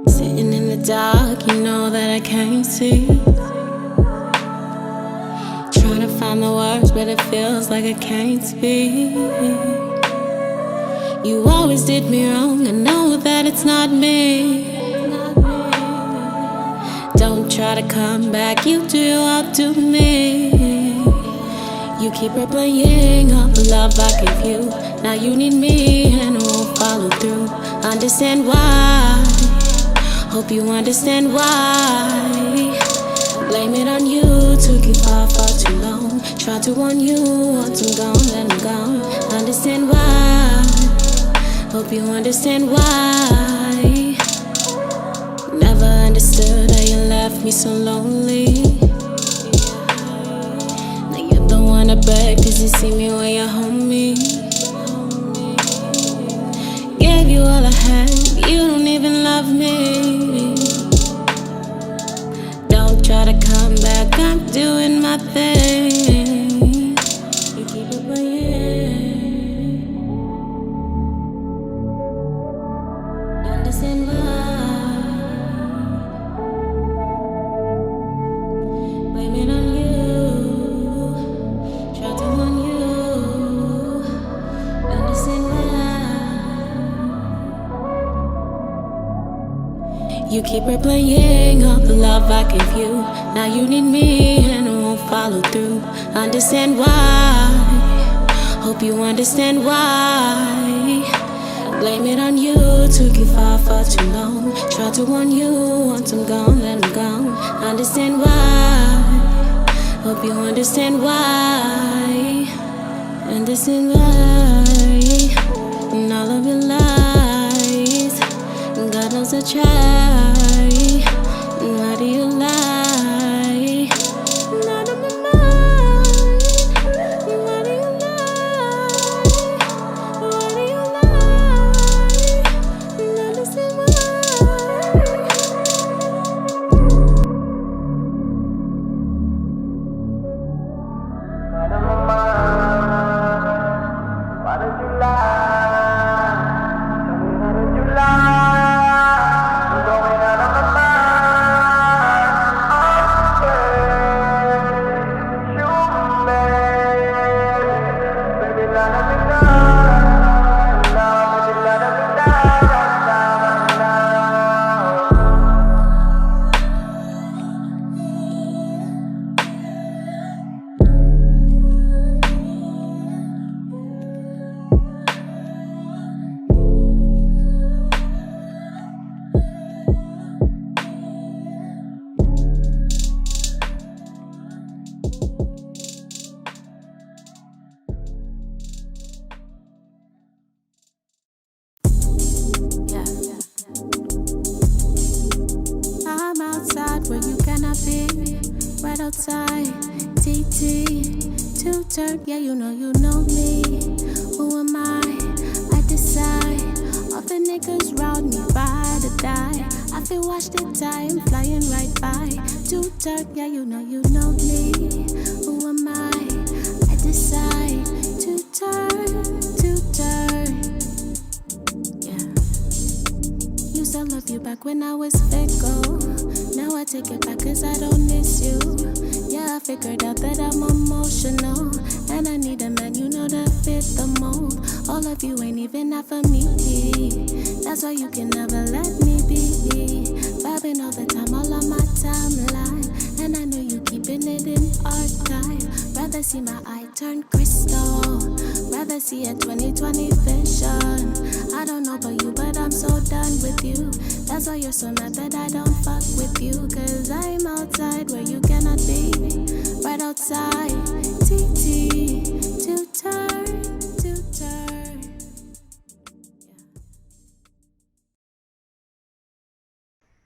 Sitting in the dark, you know that I can't see. Trying to find the words, but it feels like I can't speak. You always did me wrong, I know that it's not me. Don't try to come back, you do all to me. You keep replaying all the love I gave you. Now you need me and I won't follow through. Understand why, hope you understand why. Blame it on you, took you far, far too long. Tried to warn you, once I'm gone, then I'm gone. Understand why, hope you understand why. Never understood how you left me so lonely. Now you're the one I beg, cause you see me when you hold me. Gave you all I had, you don't even love me. Don't try to come back, I'm doing my thing. You keep it playing. Understand why. Blame it on you. Try to warn you. Understand why. You keep replaying all the love I gave you. Now you need me and I won't follow through. Understand why, hope you understand why. Blame it on you, took you far, far too long. Tried to warn you, once I'm gone, then I'm gone. Understand why, hope you understand why. Understand why, and all of your lies, God knows I try. Why do you lie? Not on my mind. Why do you lie? Why do you lie? Not the same way. Not on my mind. Why did you lie? Tell me why did you lie? Outside, TT, two-turn, yeah, you know me. Who am I decide. All the niggas round me, ride or die. I feel watch the time, flying right by. Two-turn, yeah, you know me. Who am I decide. Two-turn, yeah. Used to love you back when I was fickle. Now I take it back cause I don't miss you. Yeah, I figured out that I'm emotional, and I need a man, you know, that fit the mold. All of you ain't even half of me. That's why you can never let me be. Vibing all the time, all on my timeline. And I know you keeping it in archive. Rather see my eye turn crystal, rather see a 2020 vision. I don't know about you, but I'm so done with you. That's why you're so mad that I don't fuck with you. Cause I'm outside where you cannot be. Right outside, TT, two-turn.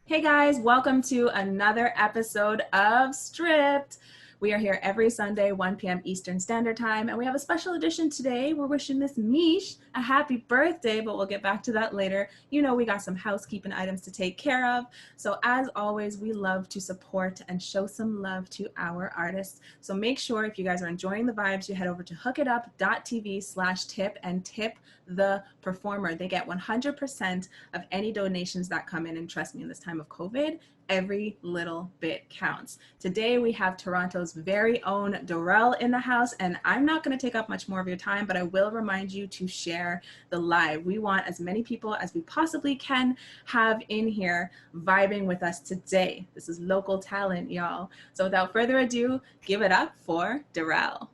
Hey guys, welcome to another episode of Stripped. We are here every Sunday, 1 p.m. Eastern Standard Time, and we have a special edition today. We're wishing Miss Mish a happy birthday, but we'll get back to that later. You know, we got some housekeeping items to take care of. So as always, we love to support and show some love to our artists. So make sure if you guys are enjoying the vibes, you head over to hookitup.tv/tip and tip the performer. They get 100% of any donations that come in, and trust me, in this time of COVID, every little bit counts. Today we have Toronto's very own Durreyl in the house, and I'm not going to take up much more of your time, but I will remind you to share the live. We want as many people as we possibly can have in here vibing with us today. This is local talent, y'all. So without further ado, give it up for Durreyl.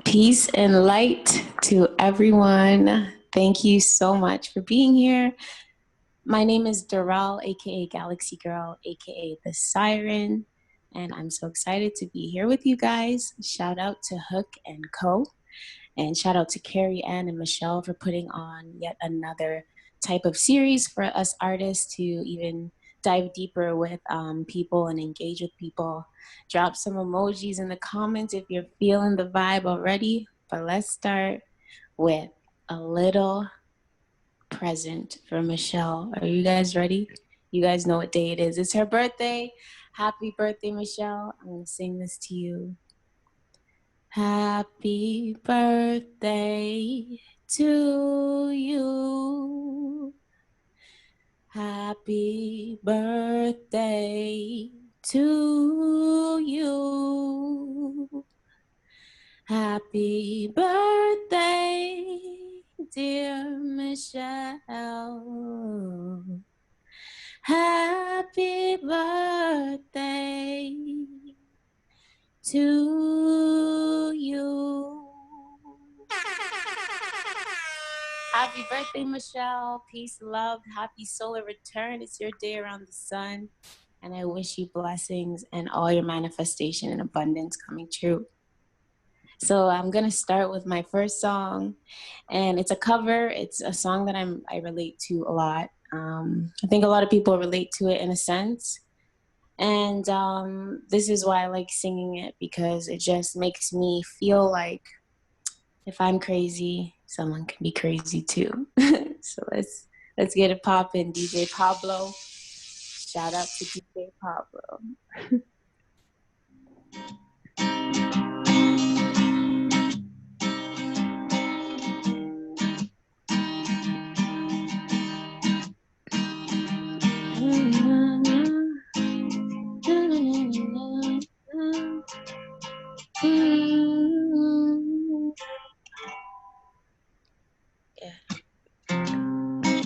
Peace and light to everyone. Thank you so much for being here. My name is Durreyl, aka Galaxy Girl, aka the Siren, and I'm so excited to be here with you guys. Shout out to Hook and Co. And shout out to Carrie Ann and Michelle for putting on yet another type of series for us artists to even dive deeper with people and engage with people. Drop some emojis in the comments if you're feeling the vibe already. But let's start with a little present for Michelle. Are you guys ready? You guys know what day it is. It's her birthday. Happy birthday, Michelle. I'm going to sing this to you. Happy birthday to you. Happy birthday to you. Happy birthday, dear Michelle. Happy birthday to you. Happy birthday, Michelle. Peace, love, happy solar return. It's your day around the sun. And I wish you blessings and all your manifestation and abundance coming true. So I'm going to start with my first song. And it's a cover. It's a song that I relate to a lot. I think a lot of people relate to it in a sense. And this is why I like singing it, because it just makes me feel like if I'm crazy, someone can be crazy too. So let's get it poppin', DJ Pablo. Shout out to DJ Pablo.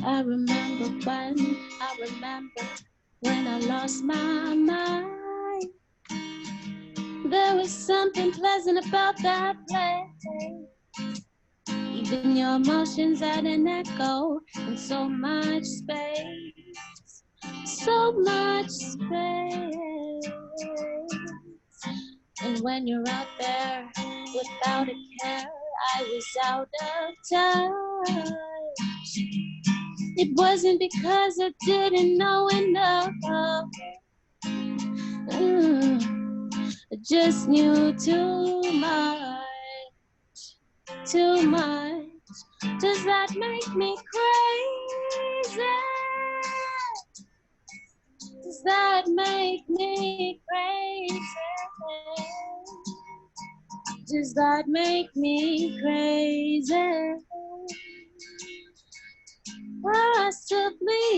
I remember when I lost my mind. There was something pleasant about that place. Even your emotions had an echo, and so much space, so much space. And when you're out there without a care, I was out of touch. It wasn't because I didn't know enough. I just knew too much, too much. Does that make me crazy? Does that make me crazy? Does that make me crazy? Possibly.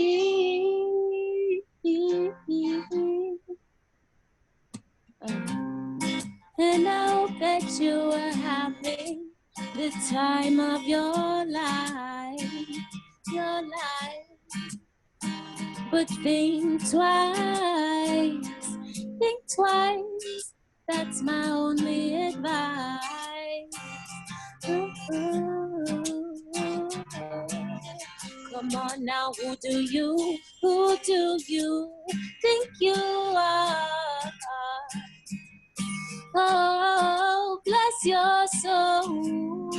And I hope that you are having the time of your life, your life. But think twice, that's my only advice. Come on now, who do you think you are? Oh, bless your soul.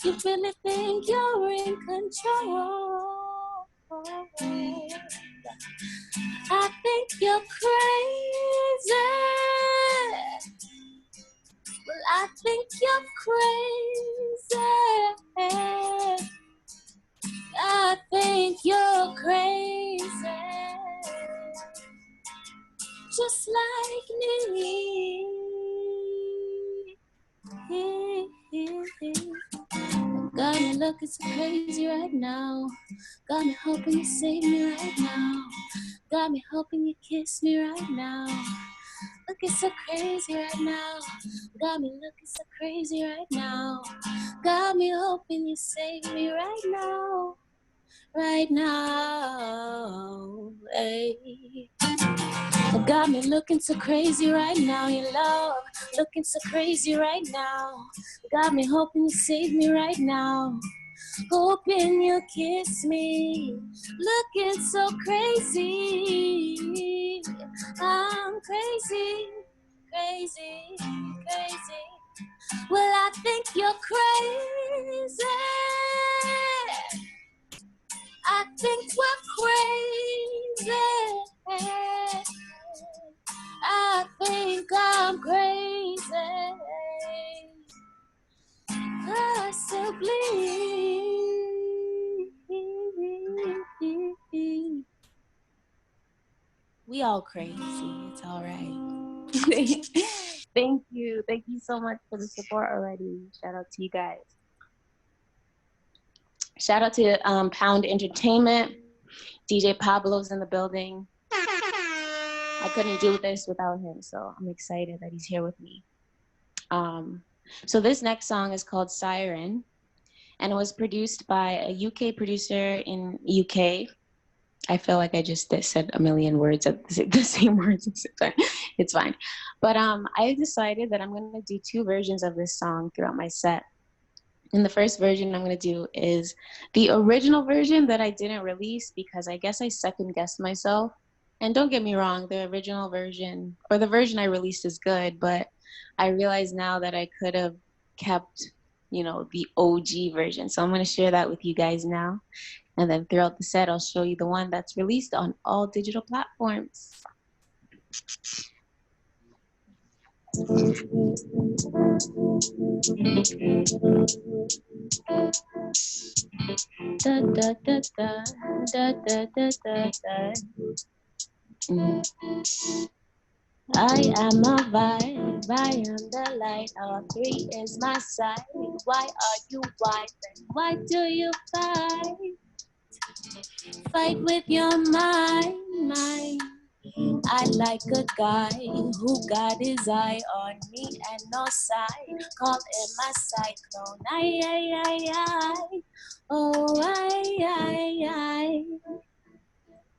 You really think you're in control? I think you're crazy. Well, I think you're crazy. I think you're crazy. Just like me. Got me looking so crazy right now. Got me hoping you save me right now. Got me hoping you kiss me right now. Looking so crazy right now. Got me looking so crazy right now. Got me hoping you save me right now. Right now. Hey. Got me looking so crazy right now, your love. Looking so crazy right now. Got me hoping you save me right now. Hoping you kiss me. Looking so crazy. I'm crazy, crazy, crazy. Well, I think you're crazy. I think we're crazy. I think I'm crazy. Possibly. We all crazy. It's all right. Thank you. Thank you so much for the support already. Shout out to you guys. Shout out to Pound Entertainment. DJ Pablo's in the building. I couldn't do this without him, so I'm excited that he's here with me. So this next song is called Siren, and it was produced by a UK producer in UK. I feel like I just said a million words at the same words at the same time. It's fine. But I decided that I'm going to do two versions of this song throughout my set. And the first version I'm going to do is the original version that I didn't release because I guess I second guessed myself. And don't get me wrong, the original version, or the version I released is good, but I realize now that I could have kept, the OG version. So I'm going to share that with you guys now. And then throughout the set, I'll show you the one that's released on all digital platforms. Da, da, da, da, da, da, da, da, da. I am a vibe, I am the light, all three is my side. Why are you wiping? Why do you fight? Fight with your mind. I like a guy who got his eye on me and no side. Call him my cyclone. Ay. Oh, ay.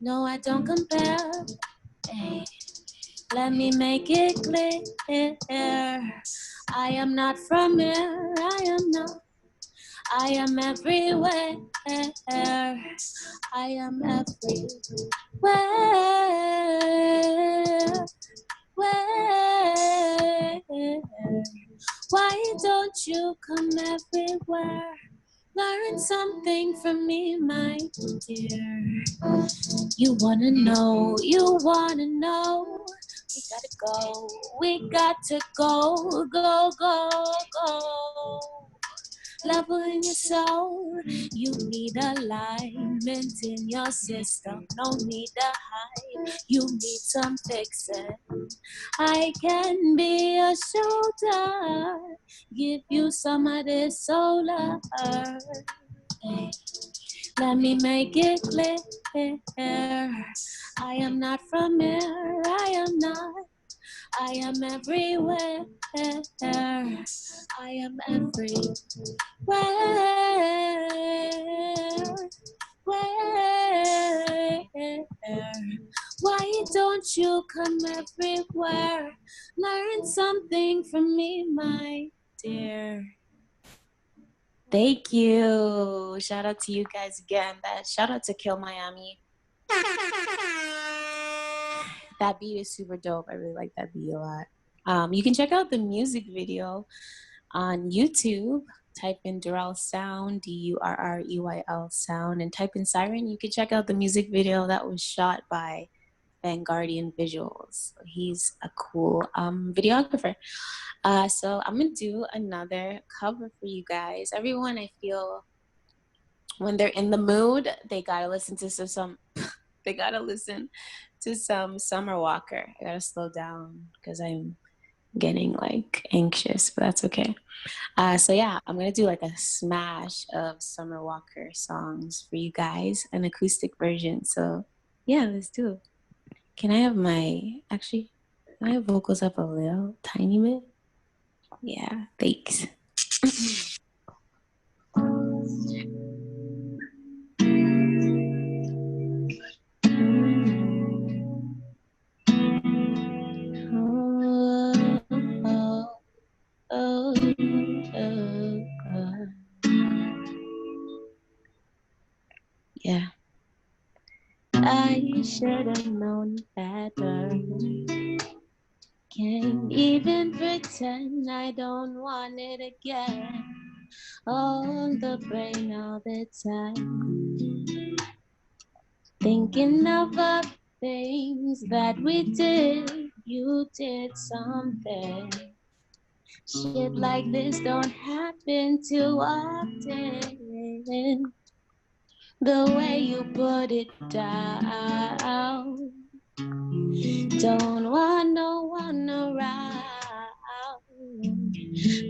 No, I don't compare. Ay. Let me make it clear. I am not from here. I am everywhere. I am everywhere. Why don't you come everywhere? Learn something from me, my dear. You wanna know. We got to go. Level in your soul, you need alignment in your system. No need to hide, you need some fixing. I can be a shoulder, give you some of this solar. Hey, let me make it clear. I am not from here, I am everywhere. I am everywhere. Why don't you come everywhere? Learn something from me, my dear. Thank you. Shout out to you guys again. Shout out to Kill Miami. That beat is super dope. I really like that beat a lot. You can check out the music video on YouTube. type in Durreyl Sound, Durreyl Sound, and type in Siren. You can check out the music video that was shot by Vanguardian Visuals. He's a cool videographer. So I'm gonna do another cover for you guys. Everyone, I feel when they're in the mood, they gotta listen to some they gotta listen to some Summer Walker. I gotta slow down because I'm getting like anxious, but that's okay. So yeah, I'm gonna do like a smash of Summer Walker songs for you guys, an acoustic version. So yeah, let's do it. Can I have vocals up a little tiny bit? Yeah, thanks. Yeah. I should have known better. Can't even pretend I don't want it again. On the brain all the time. Thinking of the things that we did. You did something. Shit like this don't happen too often. The way you put it down. Don't want no one around.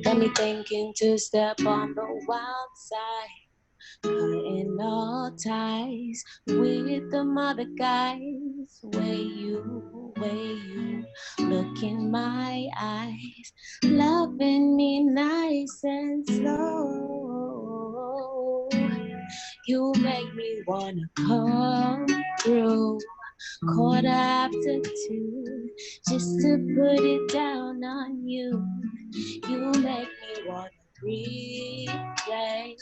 Got me thinking to step on the wild side. Cutting all ties with the other guys. Way you look in my eyes. Loving me nice and slow. You make me wanna come through. 2:45, just to put it down on you. You make me wanna replay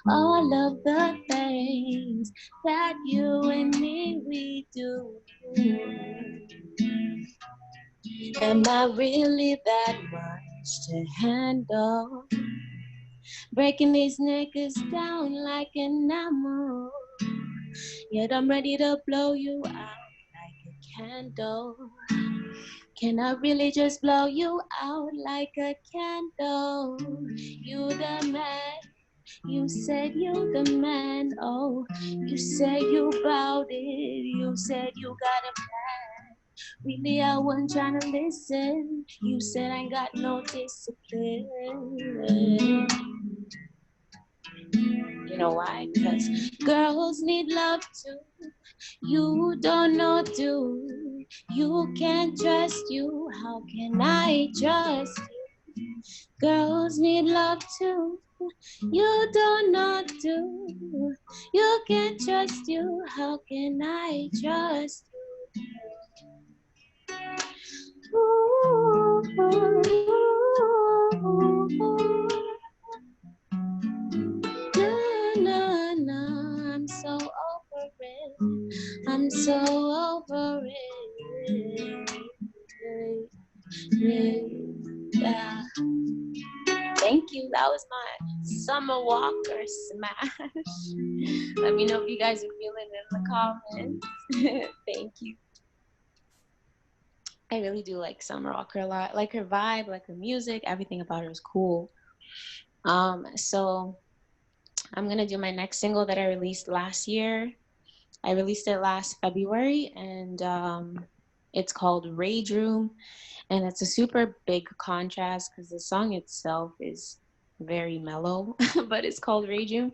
all of the things that you and me we do. Am I really that much to handle? Breaking these niggas down like enamel. Yet I'm ready to blow you out like a candle. Can I really just blow you out like a candle? You the man. You said you the man, oh. You said you bout it. You said you got a plan. Really, I wasn't trying to listen. You said I ain't got no discipline. You know why? Because girls need love too. You don't know, do. You can't trust you. How can I trust you? Girls need love too. You don't know, do. You can't trust you. How can I trust you? Ooh, ooh, ooh. Na, na, na. I'm so over it. I'm so over it. Yeah. Thank you. That was my Summer Walker smash. Let me know if you guys are feeling it in the comments. Thank you. I really do like Summer Walker a lot. Like her vibe, like her music, everything about her is cool. So I'm gonna do my next single that I released last year. I released it last February, and it's called Rage Room. And it's a super big contrast because the song itself is very mellow, but it's called Rage Room.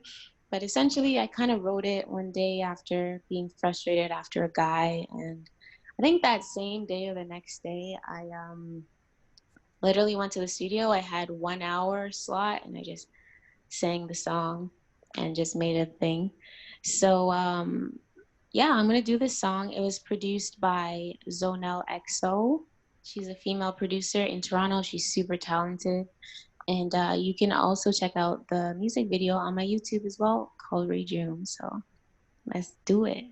But essentially, I kind of wrote it one day after being frustrated after a guy. And I think that same day or the next day, I literally went to the studio. I had 1 hour slot, and I just sang the song and just made a thing. So yeah, I'm gonna do this song. It was produced by Zonel XO. She's a female producer in Toronto. She's super talented. And you can also check out the music video on my YouTube as well called Rage Room. So let's do it.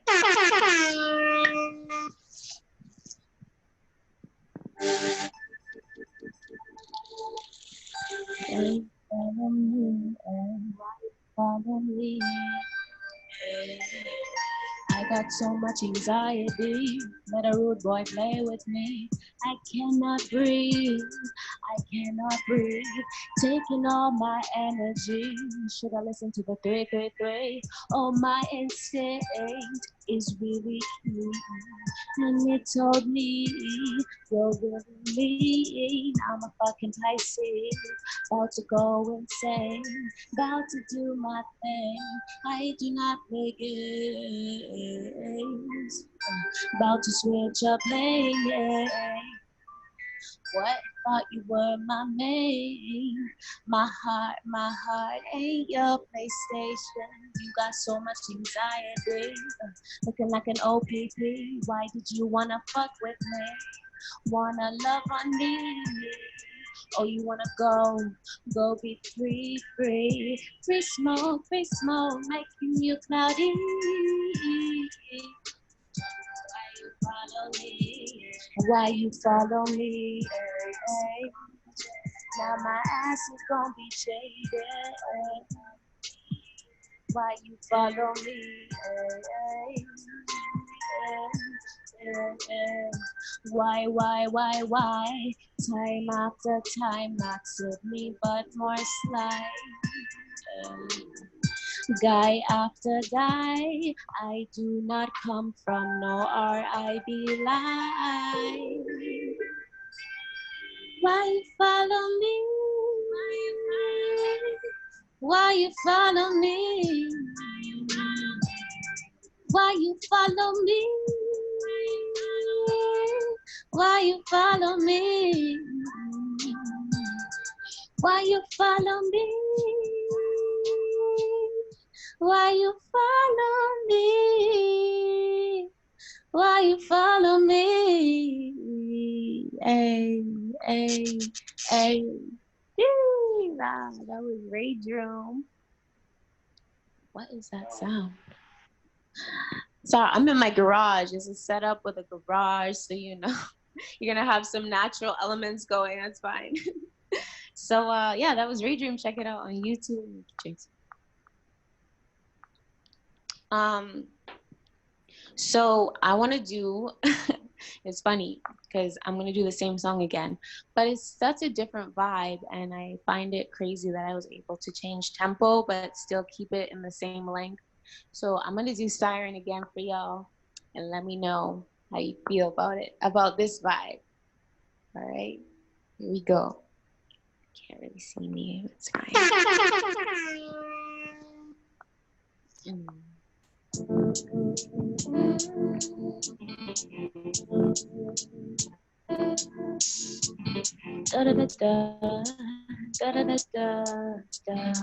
follow me? Follow me. I got so much anxiety. Let a rude boy play with me. I cannot breathe. I cannot breathe. Taking all my energy. Should I listen to the 333? Oh, my instinct is really cute. And it told me you're with me. I'm a fucking Pisces. About to go insane. About to do my thing. I do not play games. About to switch up lanes. What? Thought you were my main. My heart ain't your PlayStation. You got so much anxiety. Looking like an OPP. Why did you wanna fuck with me? Wanna love on me? Oh, you wanna go be free, free smoke, making you cloudy. Why you follow me? Hey. Now my ass is gonna be jaded. Why you follow me? Why? Time after time, not to me, but more slide. Guy after guy, I do not come from no RIB line. Why you follow me? Why you follow me? Why you follow me? Why you follow me? Why you follow me? Why you follow me? Why you follow me? Hey. Nah, that was Rage Room. What is that sound? Sorry, I'm in my garage. It's a setup with a garage, so you know you're gonna have some natural elements going. That's fine. So yeah, that was Rage Room. Check it out on YouTube. So I want to do, it's funny because I'm going to do the same song again, but it's such a different vibe, and I find it crazy that I was able to change tempo but still keep it in the same length. So I'm going to do Siren again for y'all, and let me know how you feel about it, about this vibe. All right, here we go. Can't really see me, it's fine. Da da da da da da da.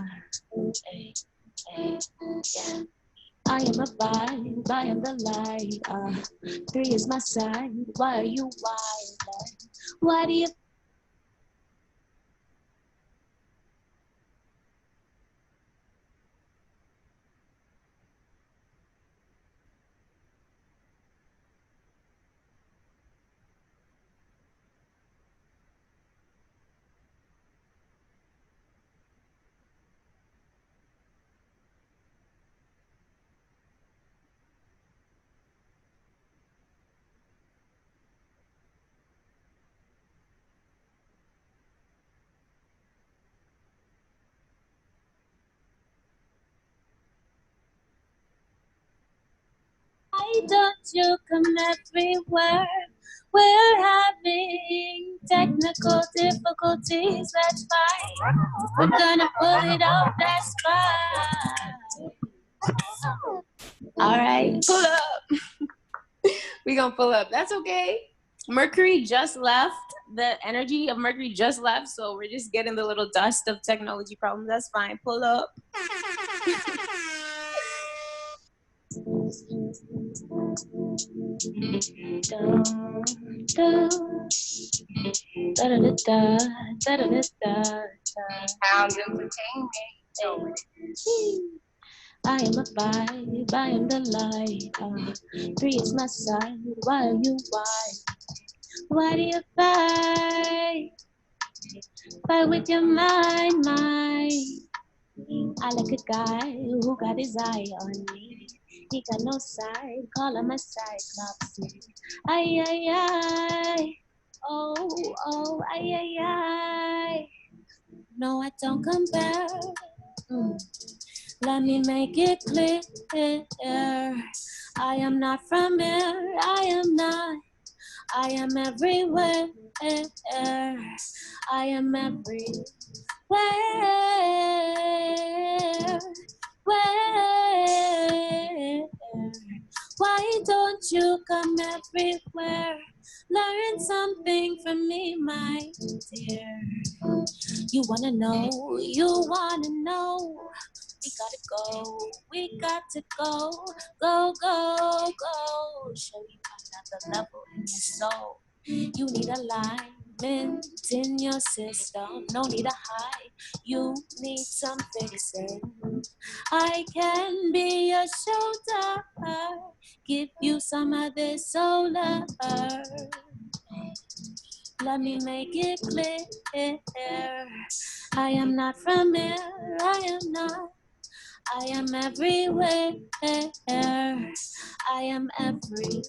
Hey, yeah. I am a vibe, I am the light. 3 is my side. Why are you wild? Why do you? Why don't you come everywhere? We're having technical difficulties, that's fine. We're gonna pull it off, that's fine. All right, pull up. We're gonna pull up, that's okay. Mercury just left, the energy of Mercury just left, so we're just getting the little dust of technology problems, that's fine, pull up. Sound entertainment. I am a vibe, I am the light. 3 is my side. Why are you why? Why do you fight? Fight with your mind, I like a guy who got his eye on me. He got no side, call him a cyclops. Ay, ay, ay. Oh, oh, ay, ay, ay. No, I don't compare. Let me make it clear. I am not from here. I am not. I am everywhere. I am everywhere. Where? Why don't you come everywhere? Learn something from me, my dear. You wanna know, we got to go, go, go, go. Show you another level in your soul. You need alignment in your system, no need to hide, you need some fixing. I can be your shoulder, give you some of this solar. Let me make it clear, I am not from here, I am not. I am everywhere, I am everywhere.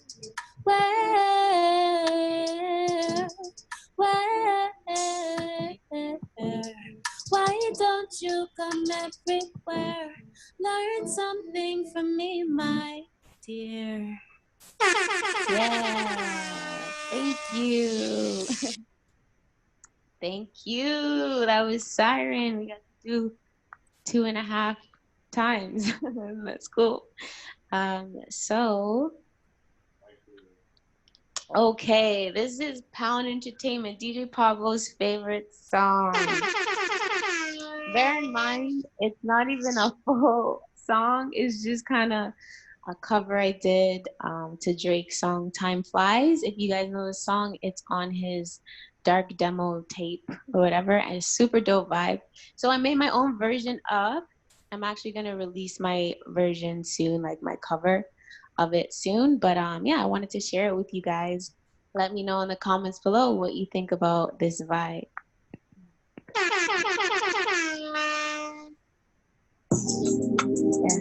Why don't you come everywhere? Learn something from me, my dear. Yeah, thank you. Thank you. That was Siren. We got to do 2.5 times. That's cool. So, okay, this is Pound Entertainment, DJ Pablo's favorite song. Bear in mind, it's not even a full song. It's just kind of a cover I did to Drake's song Time Flies. If you guys know the song, it's on his dark demo tape or whatever, and it's super dope vibe. So I made my own version of. I'm actually gonna release my version soon, like my cover of it soon. But yeah, I wanted to share it with you guys. Let me know in the comments below what you think about this vibe. Yeah.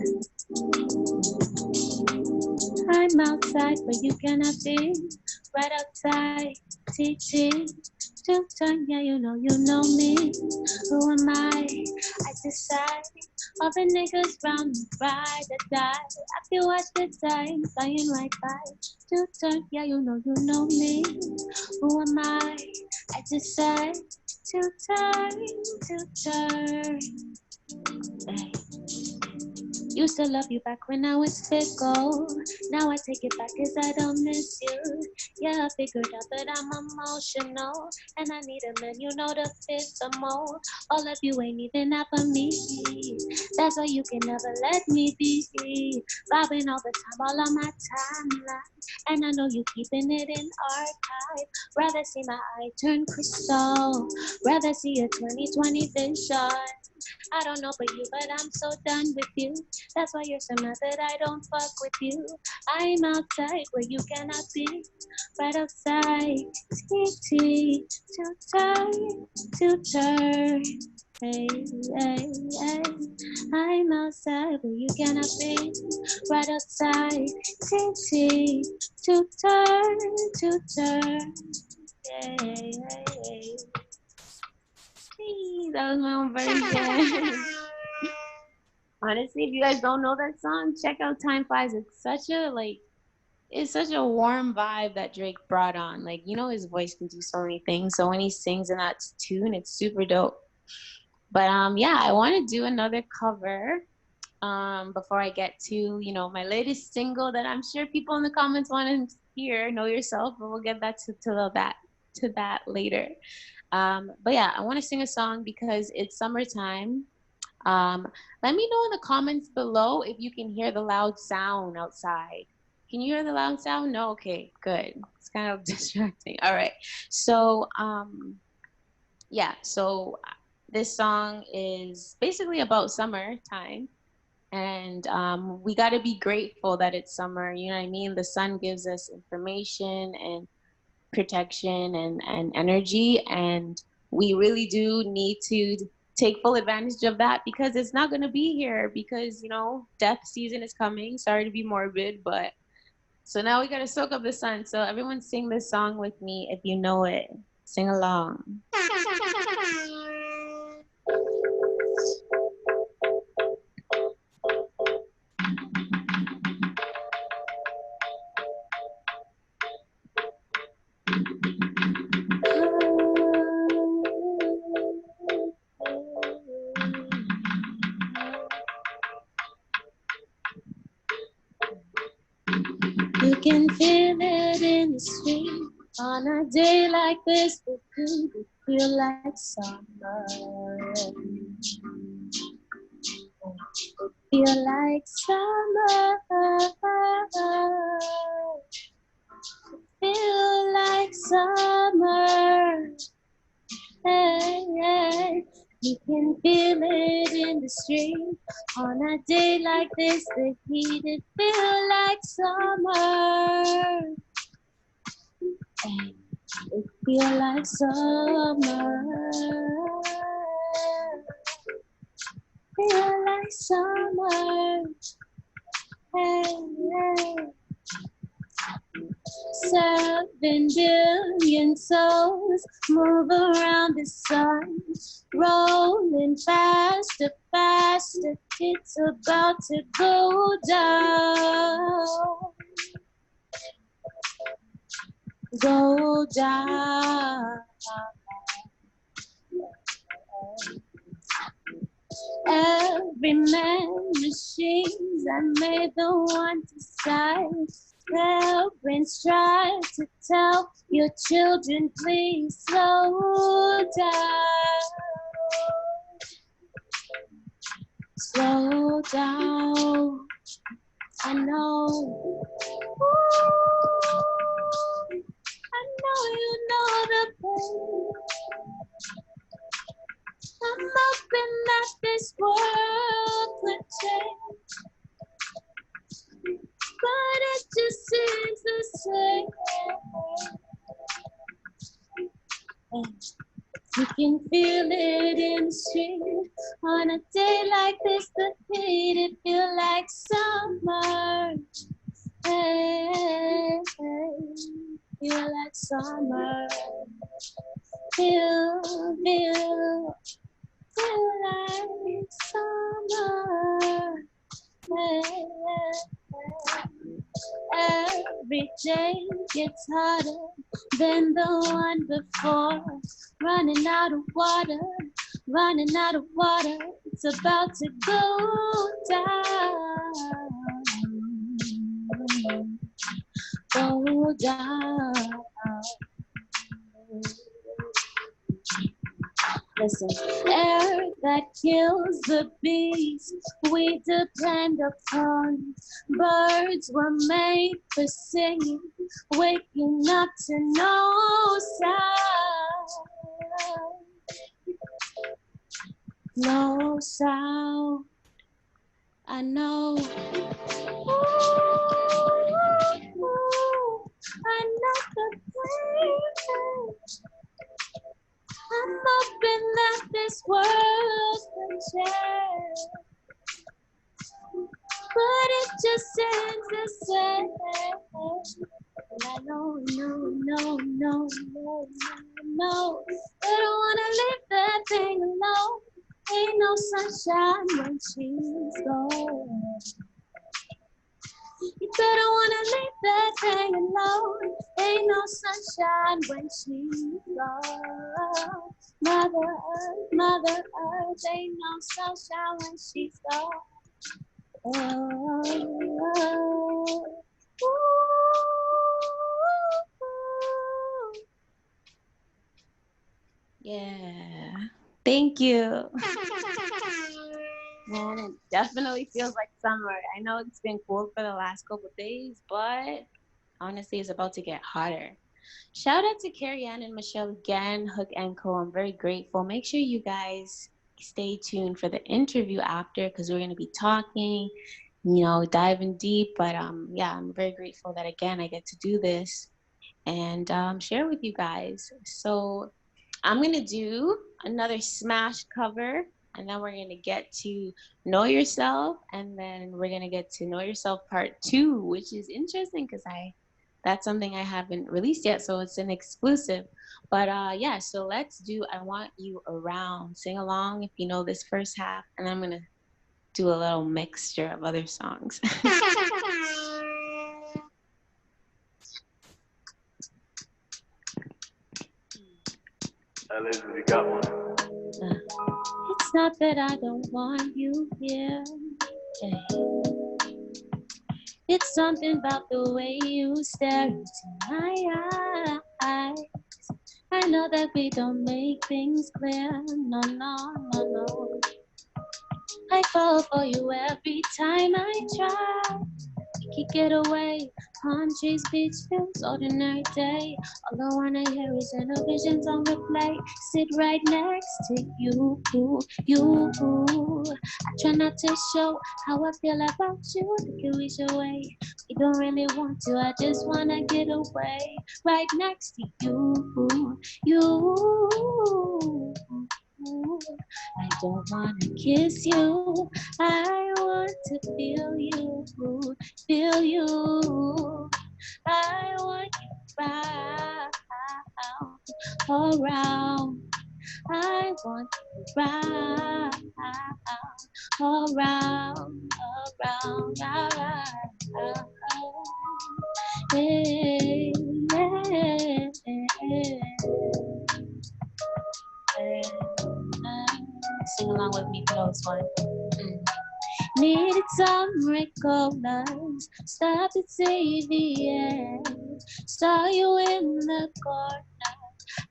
I'm outside, but you cannot be. Right outside, teaching. Still time, yeah, you know me. Who am I? I decide. All the niggas round me ride or die. I feel watch the time flying right by. Still time, yeah, you know me. Who am I? I decide. Still time, still turn. Hey. Used to love you back when I was fickle. Now I take it back cause I don't miss you. Yeah, I figured out that I'm emotional. And I need a man, you know, to fit some mold. All of you ain't even out for me. That's why you can never let me be. Vibing all the time, all on my timeline. And I know you keeping it in archive. Rather see my eye turn crystal. Rather see a 20/20 vision. I don't know about you, but I'm so done with you. That's why you're so mad that I don't fuck with you. I'm outside where you cannot be. Right outside, TT, too tired to turn. Hey, hey, hey. I'm outside where you cannot be. Right outside, TT, too tired to turn. Hey, hey, hey. That was my own version. Honestly, if you guys don't know that song, check out Time Flies. It's such a warm vibe that Drake brought on. Like, you know, his voice can do so many things. So when he sings in that tune, it's super dope. But yeah, I want to do another cover before I get to, you know, my latest single that I'm sure people in the comments want to hear, Know Yourself, but we'll get that to that later. But yeah, I want to sing a song because it's summertime. Let me know in the comments below if you can hear the loud sound outside. Can you hear the loud sound? No? Okay, good. It's kind of distracting. All right. So, yeah, so this song is basically about summertime. And we got to be grateful that it's summer. You know what I mean? The sun gives us information and protection and energy. And we really do need to take full advantage of that because it's not going to be here because, death season is coming. Sorry to be morbid, but so now we got to soak up the sun. So everyone sing this song with me if you know it. Sing along. You can feel it in the street on a day like this. It could feel like summer. Feel like summer. Feel like summer. Hey, hey. You can feel it in the street on a day like this. The heat, it feel like summer. Hey, it feel like summer. Feel like summer. Hey, hey. 7 billion souls move around the sun, rolling faster, faster. It's about to go down, go down. Every man machines that made the one decide. Their brains try to tell your children, please slow down. Slow down. I know. I know you know the pain. I'm hoping that this world could change, but it just seems the same. You can feel it in the street on a day like this. The heat, it feel like summer. Hey, hey, feel like summer. Feel like summer. Hey, hey. Every day gets harder than the one before. Running out of water, running out of water. It's about to go down. Go down. Listen, air that kills the bees we depend upon. Birds were made for singing, waking up to no sound. No sound. I know. Ooh, I know the pain. I'm hoping that this world can change, but it just seems the same. And I know, no, I don't wanna leave that thing alone. Ain't no sunshine when she's gone. You better wanna leave that thing alone. Ain't no sunshine when she's gone. Mother Earth, ain't no sunshine when she's gone. Oh, yeah. Thank you. Man, it definitely feels like summer. I know it's been cold for the last couple of days, but honestly, it's about to get hotter. Shout out to Carrie Ann and Michelle again, Hook and Co. I'm very grateful. Make sure you guys stay tuned for the interview after because we're going to be talking, diving deep. But yeah, I'm very grateful that again I get to do this and share with you guys. So I'm gonna do another smash cover, and then we're gonna get to Know Yourself, and then we're gonna get to Know Yourself Part 2, which is interesting because that's something I haven't released yet, so it's an exclusive. But yeah, so let's do I Want You Around. Sing along if you know this first half, and then I'm gonna do a little mixture of other songs. Elizabeth, you got one. It's not that I don't want you here. Yeah. It's something about the way you stare into my eyes. I know that we don't make things clear. No, no, no, no. I fall for you every time I try. We could get away, palm trees, beach views, ordinary day. All I wanna hear is visions on replay. Sit right next to you. I try not to show how I feel about you. Think you wish away. We don't really want to. I just wanna get away, right next to you. I don't wanna kiss you. I want to feel you. I want you around. I want you around. Hey, sing along with me for those one. Needed some recallers, stopped at CVS, saw you in the corner.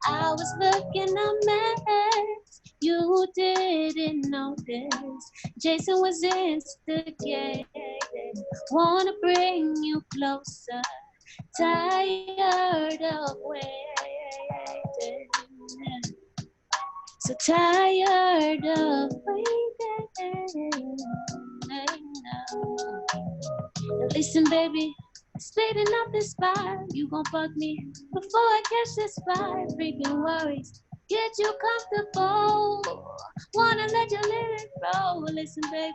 I was looking a mess. You didn't notice. Jason was instigated. Wanna bring you closer. Tired of waiting. So tired of waiting. Listen, baby, speeding up this vibe. You gon' fuck me before I catch this vibe. Freaking worries get you comfortable. Wanna let you let it roll. Listen, baby,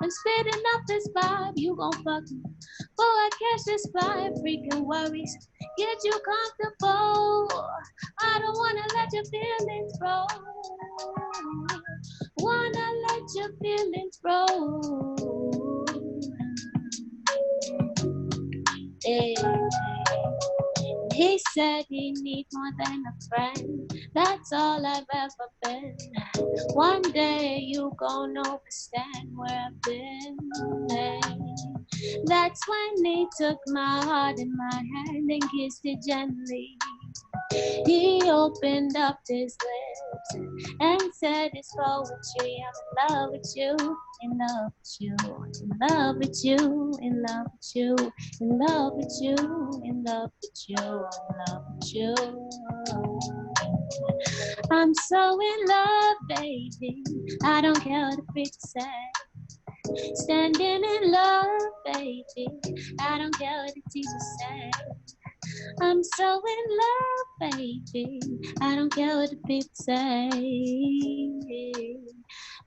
I'm speeding up this vibe. You gon' fuck me before I catch this vibe. Freaking worries get you comfortable. I don't wanna let your feelings roll. Wanna let your feelings roll. Hey. He said he needs more than a friend. That's all I've ever been. One day you gon' understand where I've been. Hey. That's when he took my heart in my hand and kissed it gently. He opened up his lips and said it's poetry. I'm in love with you, in love with you, in love with you, in love with you, in love with you, in love with you, in love with you. I'm so in love, baby. I don't care what the freaks say. Standing in love, baby. I don't care what the teachers say. I'm so in love, baby. I don't care what the people say.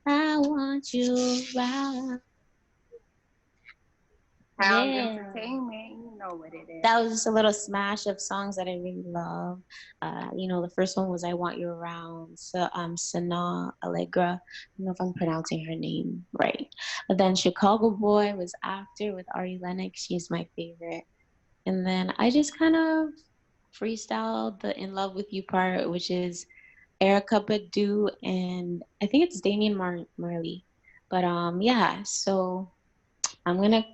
I want you around. Sound entertainment, you know what it is. That was just a little smash of songs that I really love. The first one was I Want You Around, so Sanaa Allegra. I don't know if I'm pronouncing her name right. But then Chicago Boy was after with Ari Lennox. She's my favorite. And then I just kind of freestyled the In Love With You part, which is Erykah Badu and I think it's Damian Marley. But yeah, so I'm gonna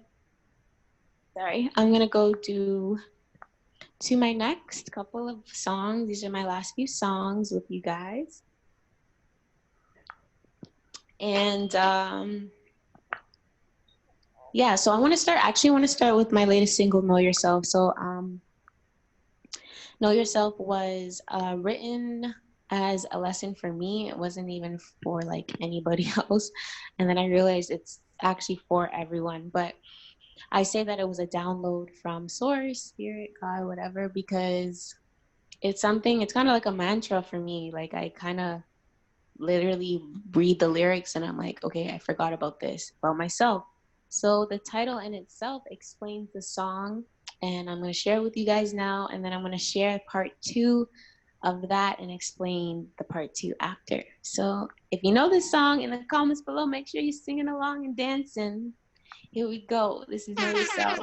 go to my next couple of songs. These are my last few songs with you guys. And yeah, so I want to start with my latest single, Know Yourself. So Know Yourself was written as a lesson for me. It wasn't even for like anybody else. And then I realized it's actually for everyone. But I say that it was a download from Source, Spirit, God, whatever, because it's something, it's kind of like a mantra for me. Like I kind of literally read the lyrics and I'm like, okay, I forgot about this about myself. So the title in itself explains the song, and I'm going to share it with you guys now, and then I'm going to share part 2 of that and explain the part 2 after. So if you know this song, in the comments below, make sure you're singing along and dancing. Here we go. This is Know Yourself.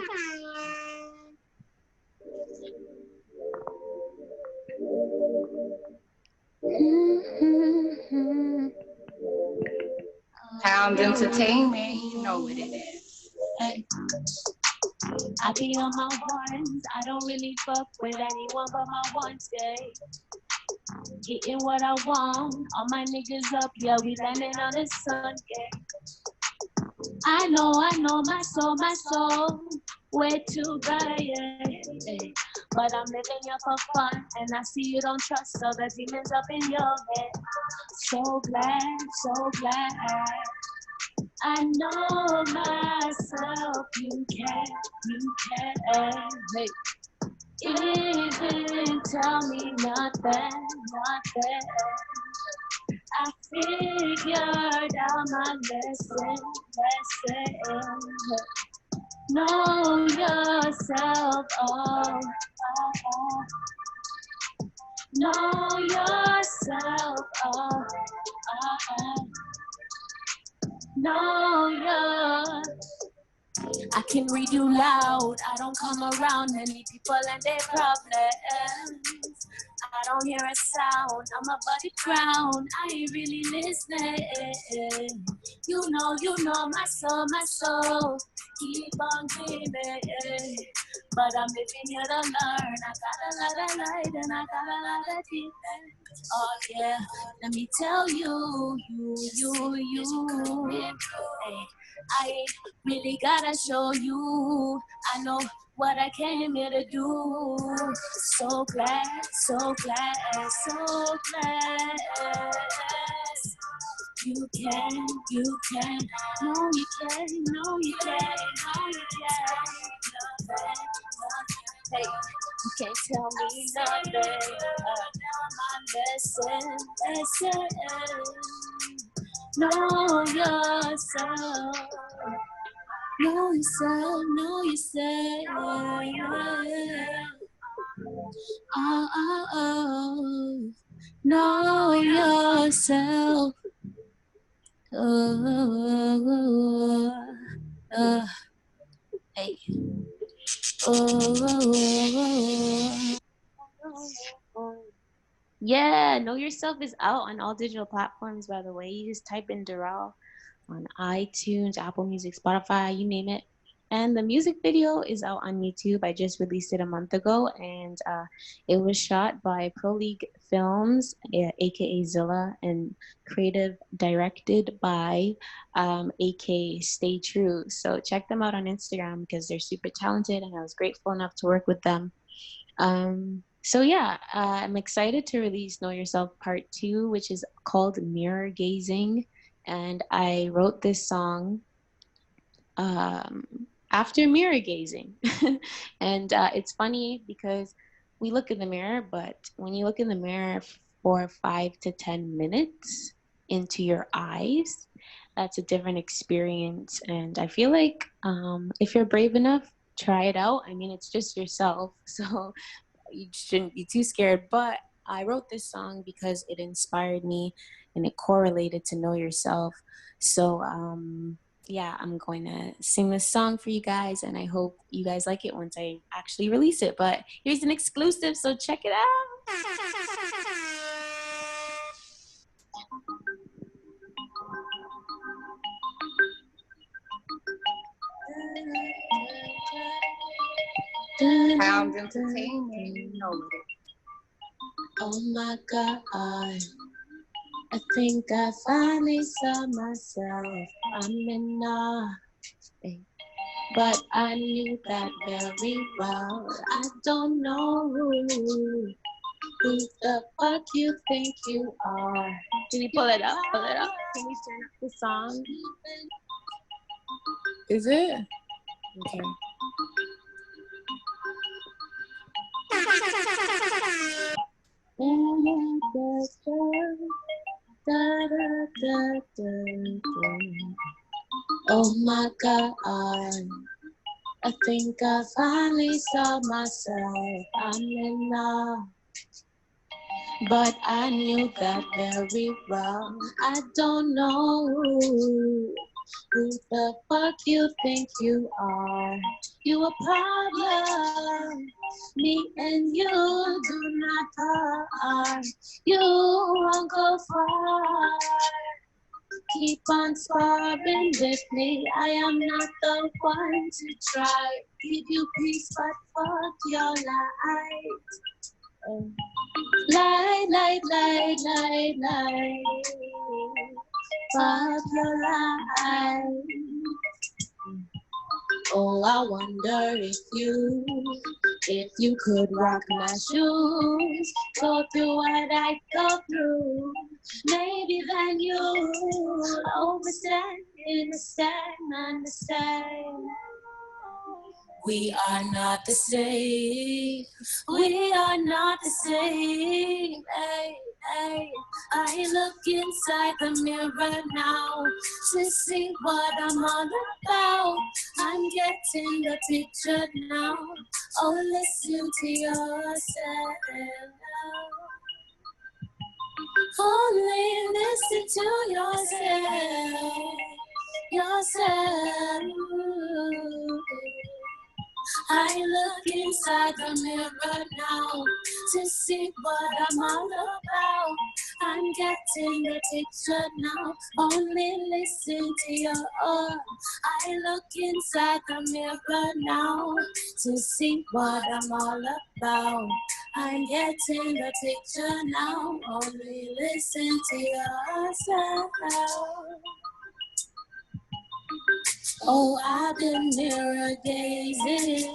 Pound Entertainment, you know what it is. Hey. I be on my ones. I don't really fuck with anyone but my ones, yeah. Getting what I want. All my niggas up, yeah, we landing on the sun, yeah. I know, my soul, way too bad, yeah. But I'm living here for fun, and I see you don't trust all the demons up in your head. So glad, so glad. I know myself, you can, hey. Even tell me nothing. I figured out my lesson. Know yourself, oh. Know yourself, oh. Know your. I can read you loud. I don't come around many people and their problems. I don't hear a sound. I'm above the ground. I ain't really listening. You know my soul. Keep on dreaming. But I'm living here to learn. I got a lot of light and I got a lot of defense. Oh yeah, let me tell you. Hey, I ain't really gotta show you. I know what I came here to do. So glad. You can. No, you can. Hey, you can't tell me nothing. My lesson. Know yourself. Know yourself. Oh. Know yourself. Hey. Yeah, Know Yourself is out on all digital platforms, by the way. You just type in Durreyl on iTunes, Apple Music, Spotify, you name it. And the music video is out on YouTube. I just released it a month ago, and it was shot by Pro League Films, aka Zilla, and creative directed by aka Stay True. So check them out on Instagram because they're super talented, and I was grateful enough to work with them. So yeah, I'm excited to release Know Yourself Part 2, which is called Mirror Gazing. And I wrote this song after mirror gazing. And it's funny because we look in the mirror, but when you look in the mirror for 5 to 10 minutes into your eyes, that's a different experience. And I feel like if you're brave enough, try it out. I mean, it's just yourself, so you shouldn't be too scared. But I wrote this song because it inspired me and it correlated to Know Yourself. So yeah, I'm going to sing this song for you guys, and I hope you guys like it once I actually release it. But here's an exclusive, so check it out. Pound Entertainment, you know what it is. Oh my God, I think I finally saw myself. I'm in awe, but I knew that very well. I don't know who the fuck you think you are. Can you pull it up? Can you turn up the song? Is it? Okay. Oh my God, I think I finally saw myself. I'm in love, but I knew that very well. I don't know who the fuck you think you are. You a problem. Me and you do not part. You won't go far. Keep on sparring with me. I am not the one to try. Give you peace, but fuck your light. Light. Fuck your light. Oh, I wonder if you could rock my shoes, go through what I go through. Maybe then you'll understand. We are not the same. We are not the same. Ay. I look inside the mirror now to see what I'm all about. I'm getting the picture now. Oh, listen to yourself. Only listen to yourself. I look inside the mirror now to see what I'm all about. I'm getting the picture now. Only listen to your own. I look inside the mirror now to see what I'm all about. I'm getting the picture now. Only listen to yourself. Oh, I've been mirror gazing,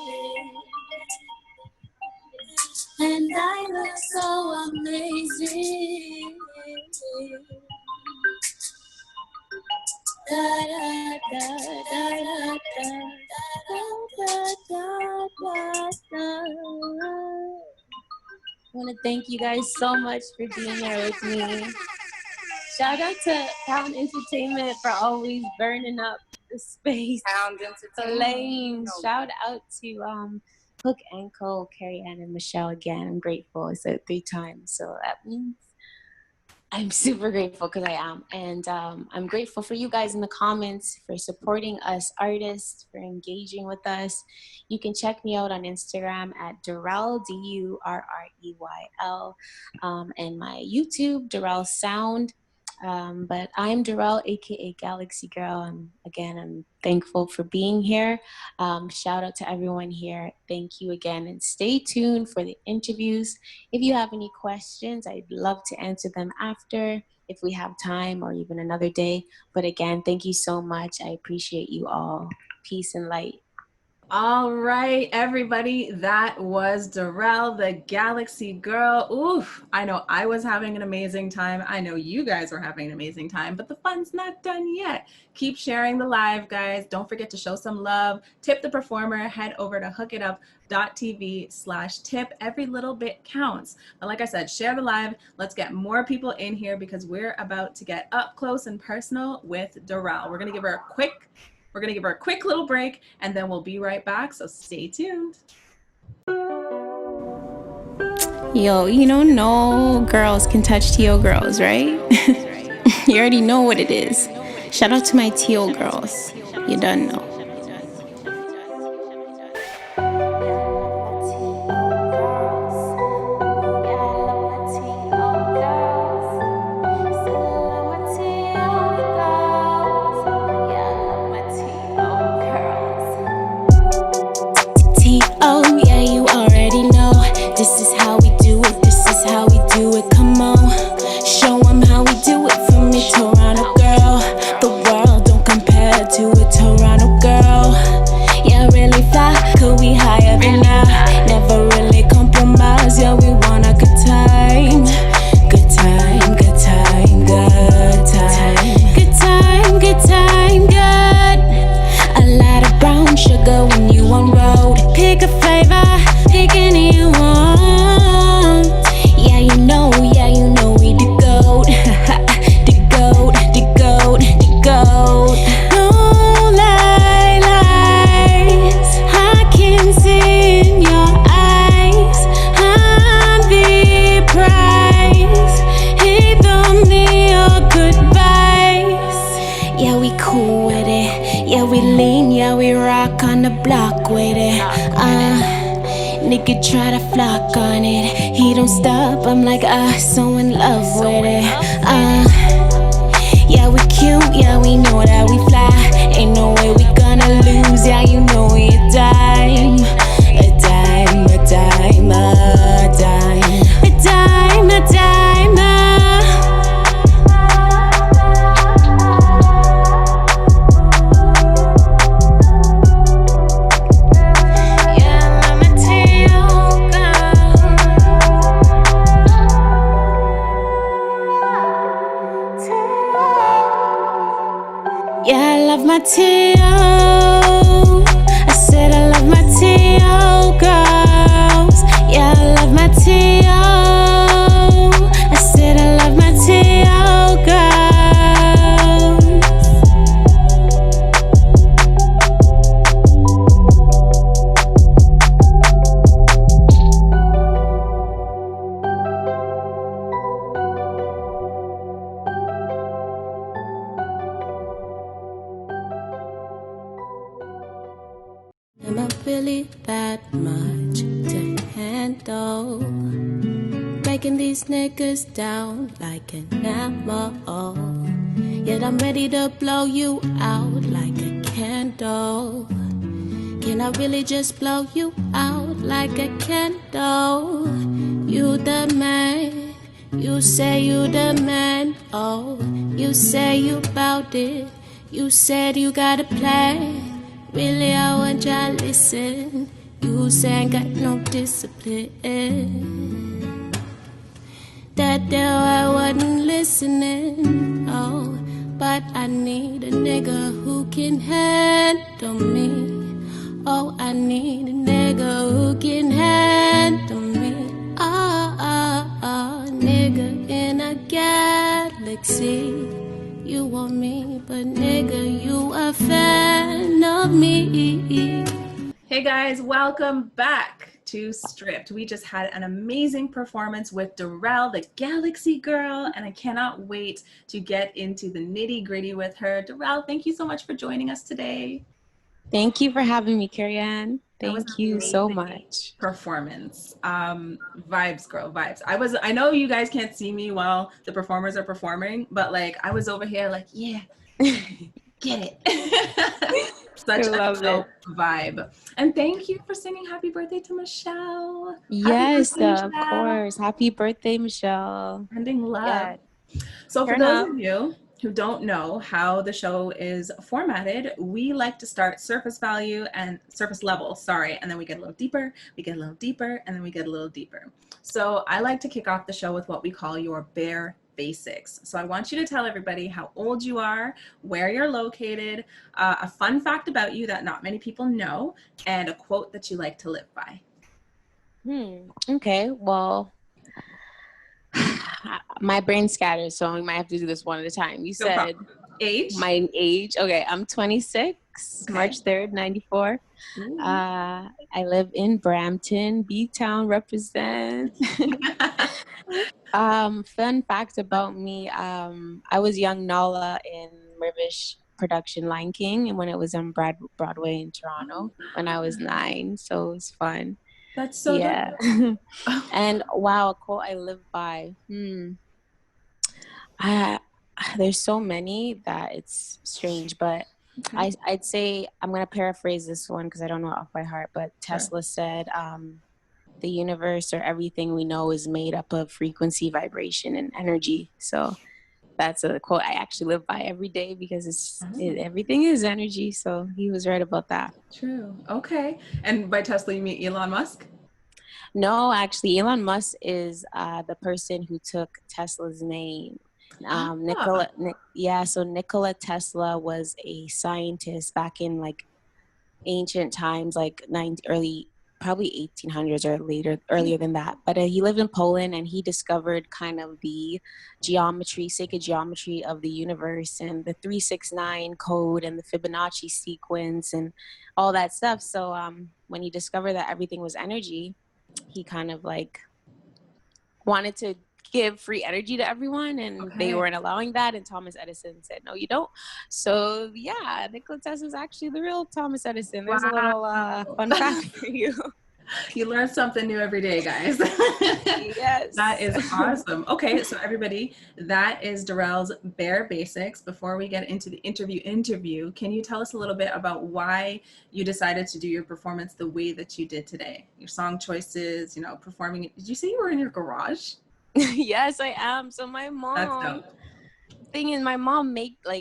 and I look so amazing. Da, da, da, da, da, da. I want to thank you guys so much for being here with me. Shout out to Pound Entertainment for always burning up the space. Pound Entertainment. Flames. Shout out to Hook and Co, Carrie Ann and Michelle again. I'm grateful. I said 3 times, so that means I'm super grateful because I am. And I'm grateful for you guys in the comments for supporting us artists, for engaging with us. You can check me out on Instagram at Durreyl, Durreyl, and my YouTube, Durreyl Sound. But I'm Durreyl, aka Galaxy Girl, and again, I'm thankful for being here. Shout out to everyone here. Thank you again, and stay tuned for the interviews. If you have any questions, I'd love to answer them after, if we have time, or even another day. But again, thank you so much. I appreciate you all. Peace and light. All right, everybody, that was Durreyl, the Galaxy Girl. Oof, I know I was having an amazing time. I know you guys were having an amazing time, but the fun's not done yet. Keep sharing the live, guys. Don't forget to show some love. Tip the performer. Head over to hookitup.tv/tip. Every little bit counts. But like I said, share the live. Let's get more people in here because we're about to get up close and personal with Durreyl. We're gonna give her a quick little break, and then we'll be right back, so stay tuned. Yo, no girls can touch T.O. girls, right? You already know what it is. Shout out to my T.O. girls. You done know. Oh, yeah, you already know. This is how we do it, this is how we do it, come on. Show them how we do it from me, Toronto girl. The world don't compare to a Toronto girl. rock on the block with it. Nigga try to flock on it. He don't stop, I'm like, so in love with it. Yeah, we cute, yeah, we know that we fly. Ain't no way we gonna lose, yeah, you know we a dime. A dime, a dime, a dime. A dime, a dime, yeah, I love my T.O. I said I love my T.O. girls. Yeah, I love my T.O. I said I love my T.O. girls. Am I really that much to handle? Breaking these niggas down like an ammo. Yet I'm ready to blow you out like a candle. Can I really just blow you out like a candle? You the man, you say you the man. Oh, you say you bout it. You said you got a plan. Really, I want y'all listen. You say I got no discipline. That day I wasn't listening. Oh, but I need a nigga who can handle me. Oh, I need a nigga who can handle me. Nigga in a galaxy. You want me, but nigga, you a fan of me. Hey guys, welcome back to Stripped. We just had an amazing performance with Durreyl, the Galaxy Girl, and I cannot wait to get into the nitty gritty with her. Durreyl, thank you so much for joining us today. Thank you for having me, Carrie-Ann. That was Thank you so much. performance. Vibes, girl, vibes. I know you guys can't see me while the performers are performing, but like I was over here like, yeah, get it. Such a dope vibe. And thank you for singing happy birthday to Michelle. Yes, birthday, of course. Happy birthday, Michelle. Sending love. Yeah. So for Turn those up. of you who don't know how the show is formatted, we like to start surface value and surface level, and then we get a little deeper, we get a little deeper, and then we get a little deeper. So I like to kick off the show with what we call your bare basics. So I want you to tell everybody how old you are, where you're located, a fun fact about you that not many people know, and a quote that you like to live by. Okay, well, my brain scatters, so we might have to do this one at a time. You said age? My age. Okay, I'm 26, okay. March 3rd, 94. I live in Brampton, B-Town represent. Fun fact about me, I was young Nala in Mirvish production Lion King, and when it was on Broadway in Toronto when I was 9, so it was fun. That's so dope. And wow, a quote I live by. There's so many that it's strange, but I'd say I'm gonna paraphrase this one because I don't know it off by heart. But Tesla said, "The universe or everything we know is made up of frequency, vibration, and energy." So that's a quote I actually live by every day because everything is energy. So he was right about that. True. Okay. And by Tesla, you mean Elon Musk? No, actually, Elon Musk is the person who took Tesla's name. So Nikola Tesla was a scientist back in like ancient times, like probably 1800s or earlier than that. But he lived in Poland, and he discovered kind of the sacred geometry of the universe and the 369 code and the Fibonacci sequence and all that stuff. So when he discovered that everything was energy, he kind of like wanted to give free energy to everyone, and they weren't allowing that. And Thomas Edison said, no, you don't. So yeah, Nikola Tesla is actually the real Thomas Edison. There's a little fun fact for you. You learn something new every day, guys. Yes. That is awesome. Okay, so everybody, that is Durreyl's Bare Basics. Before we get into the interview, can you tell us a little bit about why you decided to do your performance the way that you did today? Your song choices, you know, performing. Did you say you were in your garage? Yes, I am. So my That's mom, dope. thing is, my mom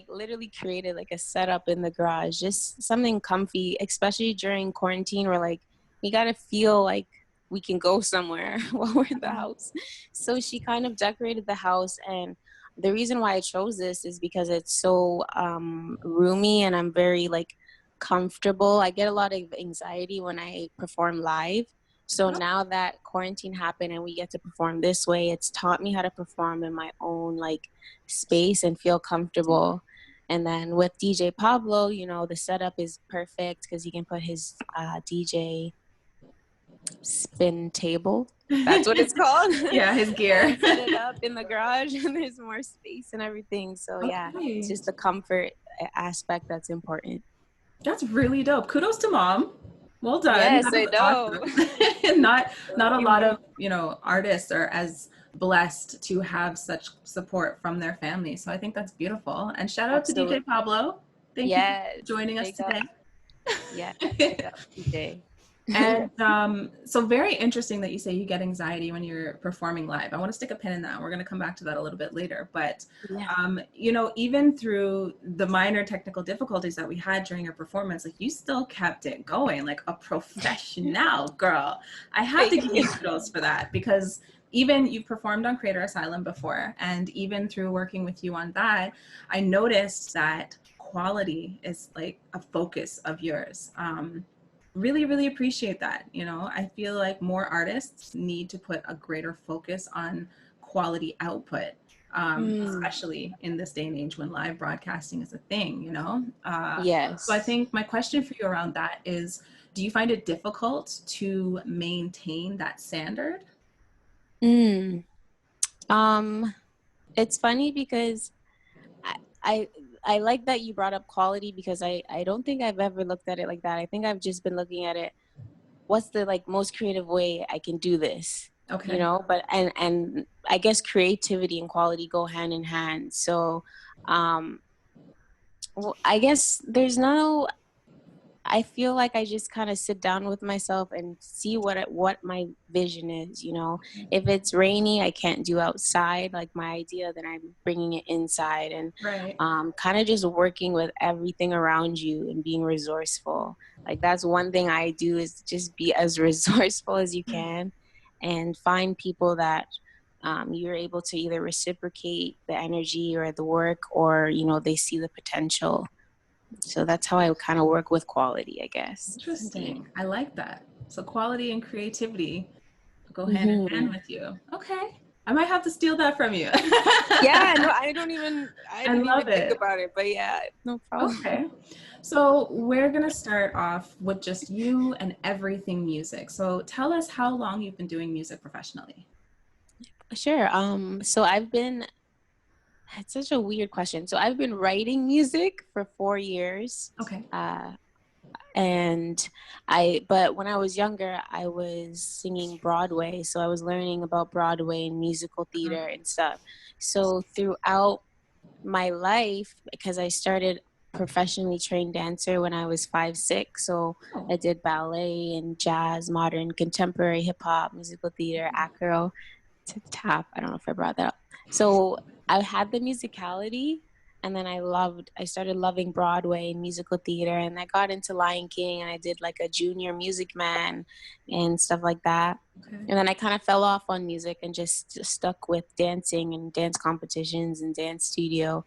literally created like a setup in the garage, just something comfy, especially during quarantine, where like we gotta feel like we can go somewhere while we're in the house. So she kind of decorated the house, and the reason why I chose this is because it's so roomy, and I'm very like comfortable. I get a lot of anxiety when I perform live. So now that quarantine happened and we get to perform this way, it's taught me how to perform in my own like space and feel comfortable. And then with DJ Pablo, you know, the setup is perfect because he can put his DJ spin table. That's what it's called. Yeah, his gear. And set it up in the garage, and there's more space and everything. So yeah, it's just the comfort aspect that's important. That's really dope. Kudos to mom. Well done. Yes, That I is know. awesome. Not a lot of, you know, artists are as blessed to have such support from their family. So I think that's beautiful. And shout out to DJ Pablo. Thank you for joining us today. Yeah, DJ. And so very interesting that you say you get anxiety when you're performing live. I want to stick a pin in that. We're going to come back to that a little bit later. But, you know, even through the minor technical difficulties that we had during your performance, like you still kept it going like a professional girl. I have to give you kudos for that, because even you've performed on Creator Asylum before, and even through working with you on that, I noticed that quality is like a focus of yours. Really, really appreciate that. You know, I feel like more artists need to put a greater focus on quality output, especially in this day and age when live broadcasting is a thing, you know? Yes. So I think my question for you around that is, do you find it difficult to maintain that standard? It's funny because I like that you brought up quality, because I don't think I've ever looked at it like that. I think I've just been looking at it, what's the like most creative way I can do this? Okay. You know, but and I guess creativity and quality go hand in hand. So well, I guess I feel like I just kind of sit down with myself and see what my vision is, you know. If it's rainy, I can't do outside like my idea, then I'm bringing it inside, and kind of just working with everything around you and being resourceful. Like that's one thing I do, is just be as resourceful as you can and find people that you're able to either reciprocate the energy or the work, or, you know, they see the potential. So that's how I kind of work with quality, I guess. Interesting. I like that. So quality and creativity go hand in hand with you. Okay. I might have to steal that from you. Yeah, no, I don't even think about it, but yeah, no problem. Okay. So we're going to start off with just you and everything music. So tell us how long you've been doing music professionally. Sure. So it's such a weird question. So I've been writing music for 4 years. Okay. But when I was younger, I was singing Broadway. So I was learning about Broadway and musical theater and stuff. So throughout my life, because I started professionally trained dancer when I was 5, 6. So I did ballet and jazz, modern, contemporary, hip hop, musical theater, acro, tap. I don't know if I brought that up. So I had the musicality, and then I started loving Broadway and musical theater, and I got into Lion King, and I did like a junior Music Man and stuff like that. Okay. And then I kind of fell off on music and just stuck with dancing and dance competitions and dance studio.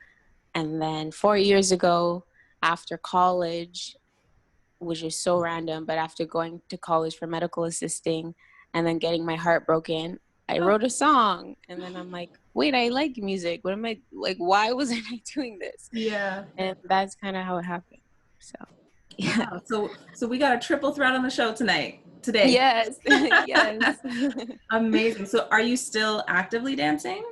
And then 4 years ago, after college, which is so random, but after going to college for medical assisting and then getting my heart broken, I wrote a song, and then I'm like, wait, I like music. What am I, like, why wasn't I doing this? Yeah. And that's kind of how it happened. So, yeah. Wow. So we got a triple threat on the show tonight. today. Yes, yes. Amazing. So are you still actively dancing?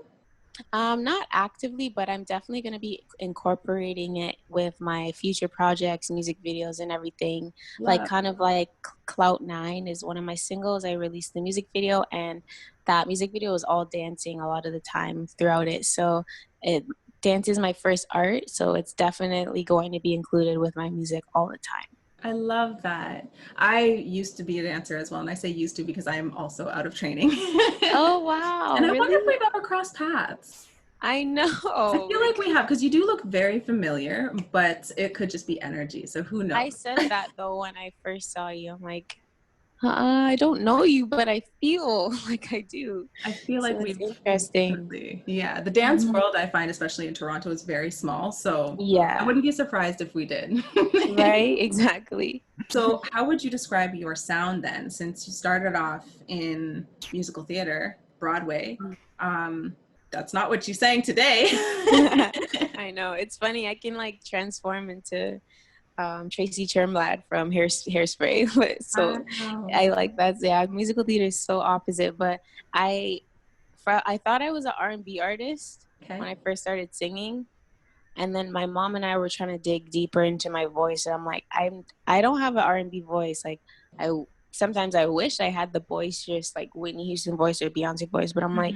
Not actively, but I'm definitely going to be incorporating it with my future projects, music videos, and everything. Like, Love. kind of like Clout Nine is one of my singles. I released the music video, and that music video is all dancing a lot of the time throughout it. So, it dance is my first art, so it's definitely going to be included with my music all the time. I love that. I used to be a dancer as well, and I say used to because I am also out of training. Oh, wow, And I wonder if really? we've ever crossed paths. I I know. feel like we have because you do look very familiar, but it could just be energy. So who I knows? said that though when I first saw you. I'm like, I don't know you, but I feel like I do. I feel So like it's we've interesting. definitely, yeah. The dance Mhm. world, I find, especially in Toronto, is very small. So I Yeah, wouldn't be surprised if we did. right? Exactly. So, how would you describe your sound then, since you started off in musical theater, Broadway? Um, that's not what you sang today. I know. It's funny. I can like transform into Tracy Turnblad from Hairspray. But so Wow. I like that. Yeah, musical theater is so opposite. But I, I thought I was an R&B artist Okay. when I first started singing. And then my mom and I were trying to dig deeper into my voice. And I'm like, I don't have an R&B voice. Like I sometimes I wish I had the voice just like Whitney Houston voice or Beyonce voice, but I'm like,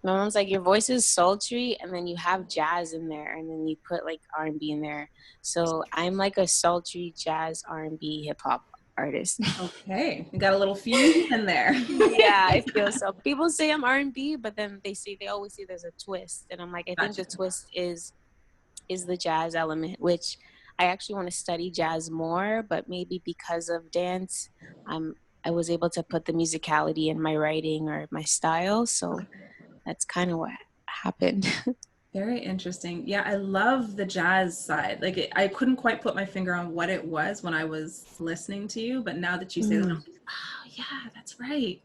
my mom's like, your voice is sultry, and then you have jazz in there, and then you put like R&B in there. So I'm like a sultry jazz R&B hip hop artist. Okay. You got a little fusion in there. Yeah, I feel so. People say I'm R&B, but then they always say there's a twist, and I'm like, I think Gotcha. the twist is the jazz element, which I actually want to study jazz more, but maybe because of dance, I was able to put the musicality in my writing or my style. So that's kind of what happened. Very interesting. Yeah, I love the jazz side. Like, I couldn't quite put my finger on what it was when I was listening to you, but now that you say that, I'm Mm. like, oh, yeah, that's right.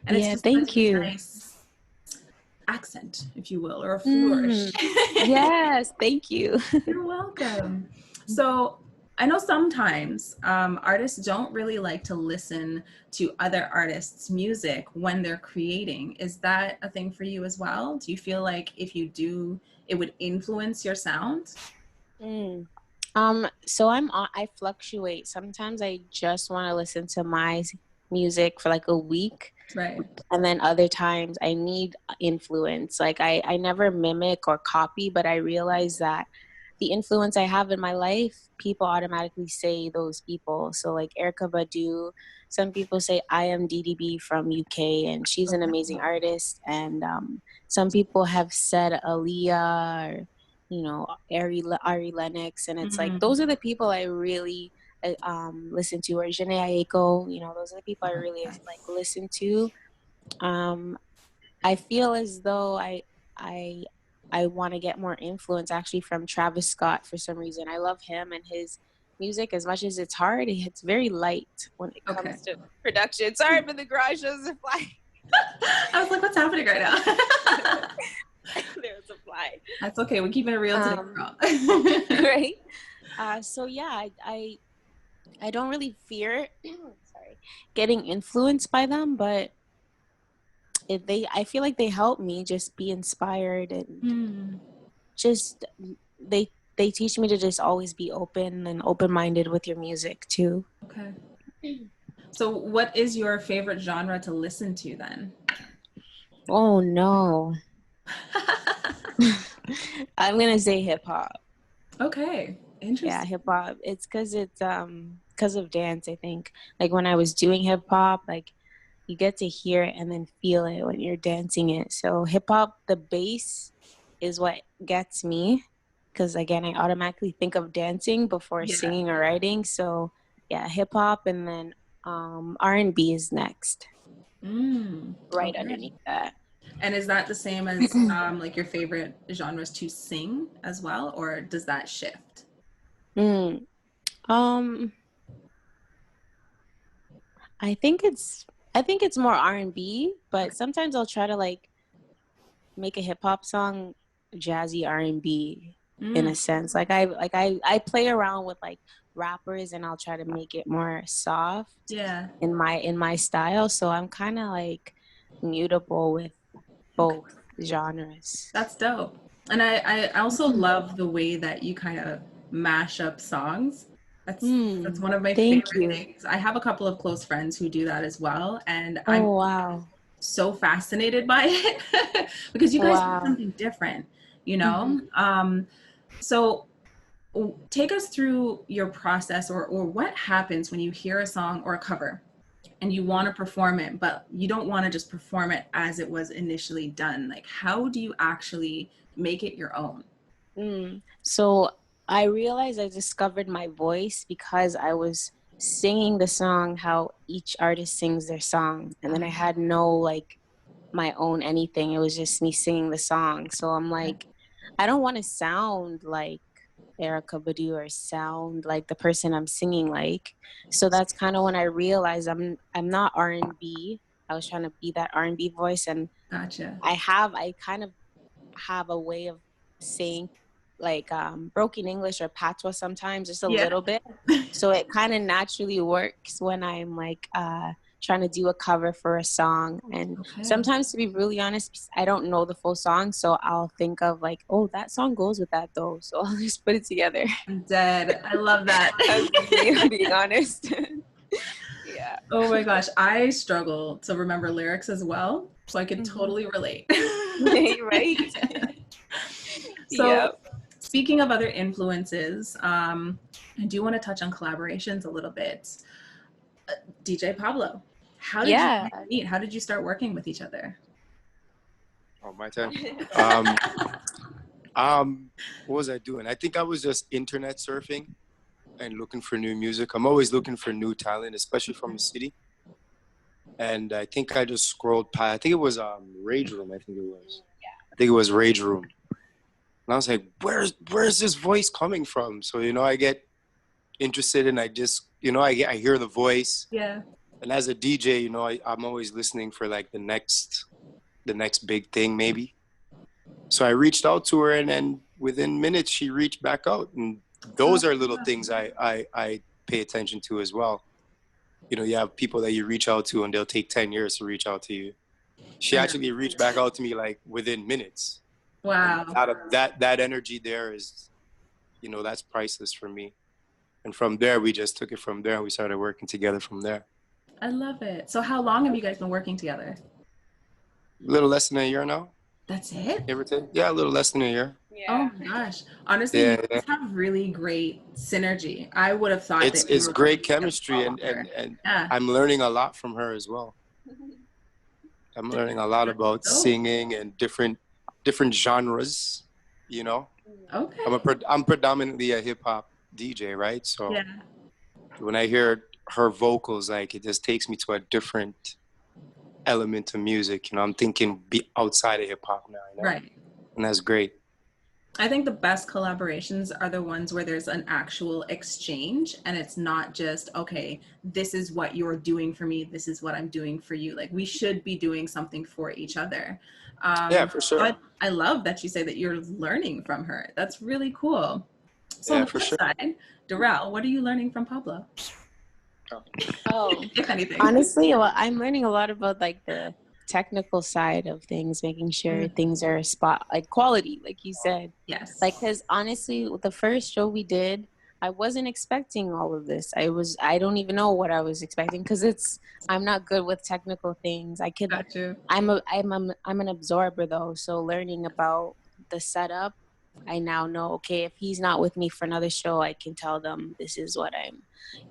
And it's Yeah, just such thank a you. nice accent, if you will, or a flourish. Mm. Yes, thank you. You're welcome. So I know sometimes artists don't really like to listen to other artists' music when they're creating. Is that a thing for you as well? Do you feel like if you do, it would influence your sound? Mm. So I fluctuate. Sometimes I just want to listen to my music for like a week, Right. and then other times I need influence. Like I never mimic or copy, but I realize that the influence I have in my life, people automatically say those people. So like Erica Badu, some people say I am DDB from UK, and she's an Okay. amazing artist. And some people have said Aaliyah or Ari Lennox, and it's like Mm, those are the people I really listen to, or Janae Aiko. Those are the people I okay. really like listen to. um I feel as though I I want to get more influence actually from Travis Scott for some reason. I love him and his music as much as it's hard. It's very light when it Okay. comes to production. Sorry for the garage shows a fly. I was like, what's happening right now? There's a fly. That's okay. We're keeping it real today, girl. Right. So yeah, I don't really fear sorry, getting influenced by them, but I feel like they help me just be inspired, and Hmm. just they teach me to just always be open and open-minded with your music too. Okay. So, what is your favorite genre to listen to then? Oh no. I'm gonna say hip hop. Okay, Yeah, interesting. hip hop. It's because of dance, I think. Like when I was doing hip hop, like you get to hear it and then feel it when you're dancing it. So hip hop, the bass is what gets me, because again, I automatically think of dancing before Yeah. singing or writing. So yeah, hip hop, and then R&B is next, right Okay. underneath that. And is that the same as like your favorite genres to sing as well, or does that shift? mm. Um, I think it's more R&B, but Okay. sometimes I'll try to like make a hip hop song jazzy R&B in Mm, a sense. Like I play around with like rappers, and I'll try to make it more soft Yeah. in my style. So I'm kind of like mutable with both genres. That's dope. And I also love the way that you kind of mash up songs. That's one of my Thank favorite you. things. I have a couple of close friends who do that as well, and I'm Oh, wow. so fascinated by it because you guys do Wow. something different, you know? So take us through your process, or what happens when you hear a song or a cover and you want to perform it, but you don't want to just perform it as it was initially done. Like, how do you actually make it your own? So I realized I discovered my voice because I was singing the song how each artist sings their song. And then I had no like my own anything. It was just me singing the song. So I'm like, I don't want to sound like Erica Badu or sound like the person I'm singing like. So that's kind of when I realized I'm not R&B. I was trying to be that R&B voice, and Gotcha. I kind of have a way of saying like broken English or patois sometimes, just a Yeah. little bit. So it kind of naturally works when I'm like trying to do a cover for a song. And sometimes, to be really honest, I don't know the full song, so I'll think of like, oh, that song goes with that though, so I'll just put it together. I'm dead. I love that. That's just me being honest. Yeah. Oh my gosh, I struggle to remember lyrics as well, so I could totally relate. Right. So, Yep. speaking of other influences, I do want to touch on collaborations a little bit. DJ Pablo, how did you guys meet? How did you start working with each other? Oh, my turn. What was I doing? I think I was just internet surfing and looking for new music. I'm always looking for new talent, especially from the city. And I think I just scrolled past. I think it was Rage Room. I think it was Rage Room. And I was like, where's this voice coming from? So, I get interested, and I just, I hear the voice. Yeah. And as a DJ, I'm always listening for like the next big thing maybe. So I reached out to her, and then within minutes she reached back out. And those are little things I pay attention to as well. You have people that you reach out to and they'll take 10 years to reach out to you. She actually reached back out to me like within minutes. Wow. That energy there is, that's priceless for me. And from there, we just took it from there, and we started working together from there. I love it. So how long have you guys been working together? A little less than a year now. That's it? Yeah, a little less than a year. Yeah. Oh my gosh. Honestly, you guys have really great synergy. I would have thought it's great chemistry, and I'm learning a lot from her as well. I'm learning a lot about singing and different genres, Okay. I'm predominantly a hip hop DJ, right? So when I hear her vocals, like, it just takes me to a different element of music. I'm thinking be outside of hip hop now, right? And that's great. I think the best collaborations are the ones where there's an actual exchange, and it's not just, okay, this is what you're doing for me, this is what I'm doing for you. Like, we should be doing something for each other. Yeah, for sure. But I love that you say that you're learning from her. That's really cool. So on the flip side, Durreyl, what are you learning from Pablo? Oh, if anything. Honestly, well, I'm learning a lot about like the technical side of things, making sure things are like quality, like you said. Yes. Like, because honestly, with the first show we did, I wasn't expecting all of this. I don't even know what I was expecting, because I'm not good with technical things. Got you. I'm an absorber though, so learning about the setup, I now know, okay, if he's not with me for another show, I can tell them this is what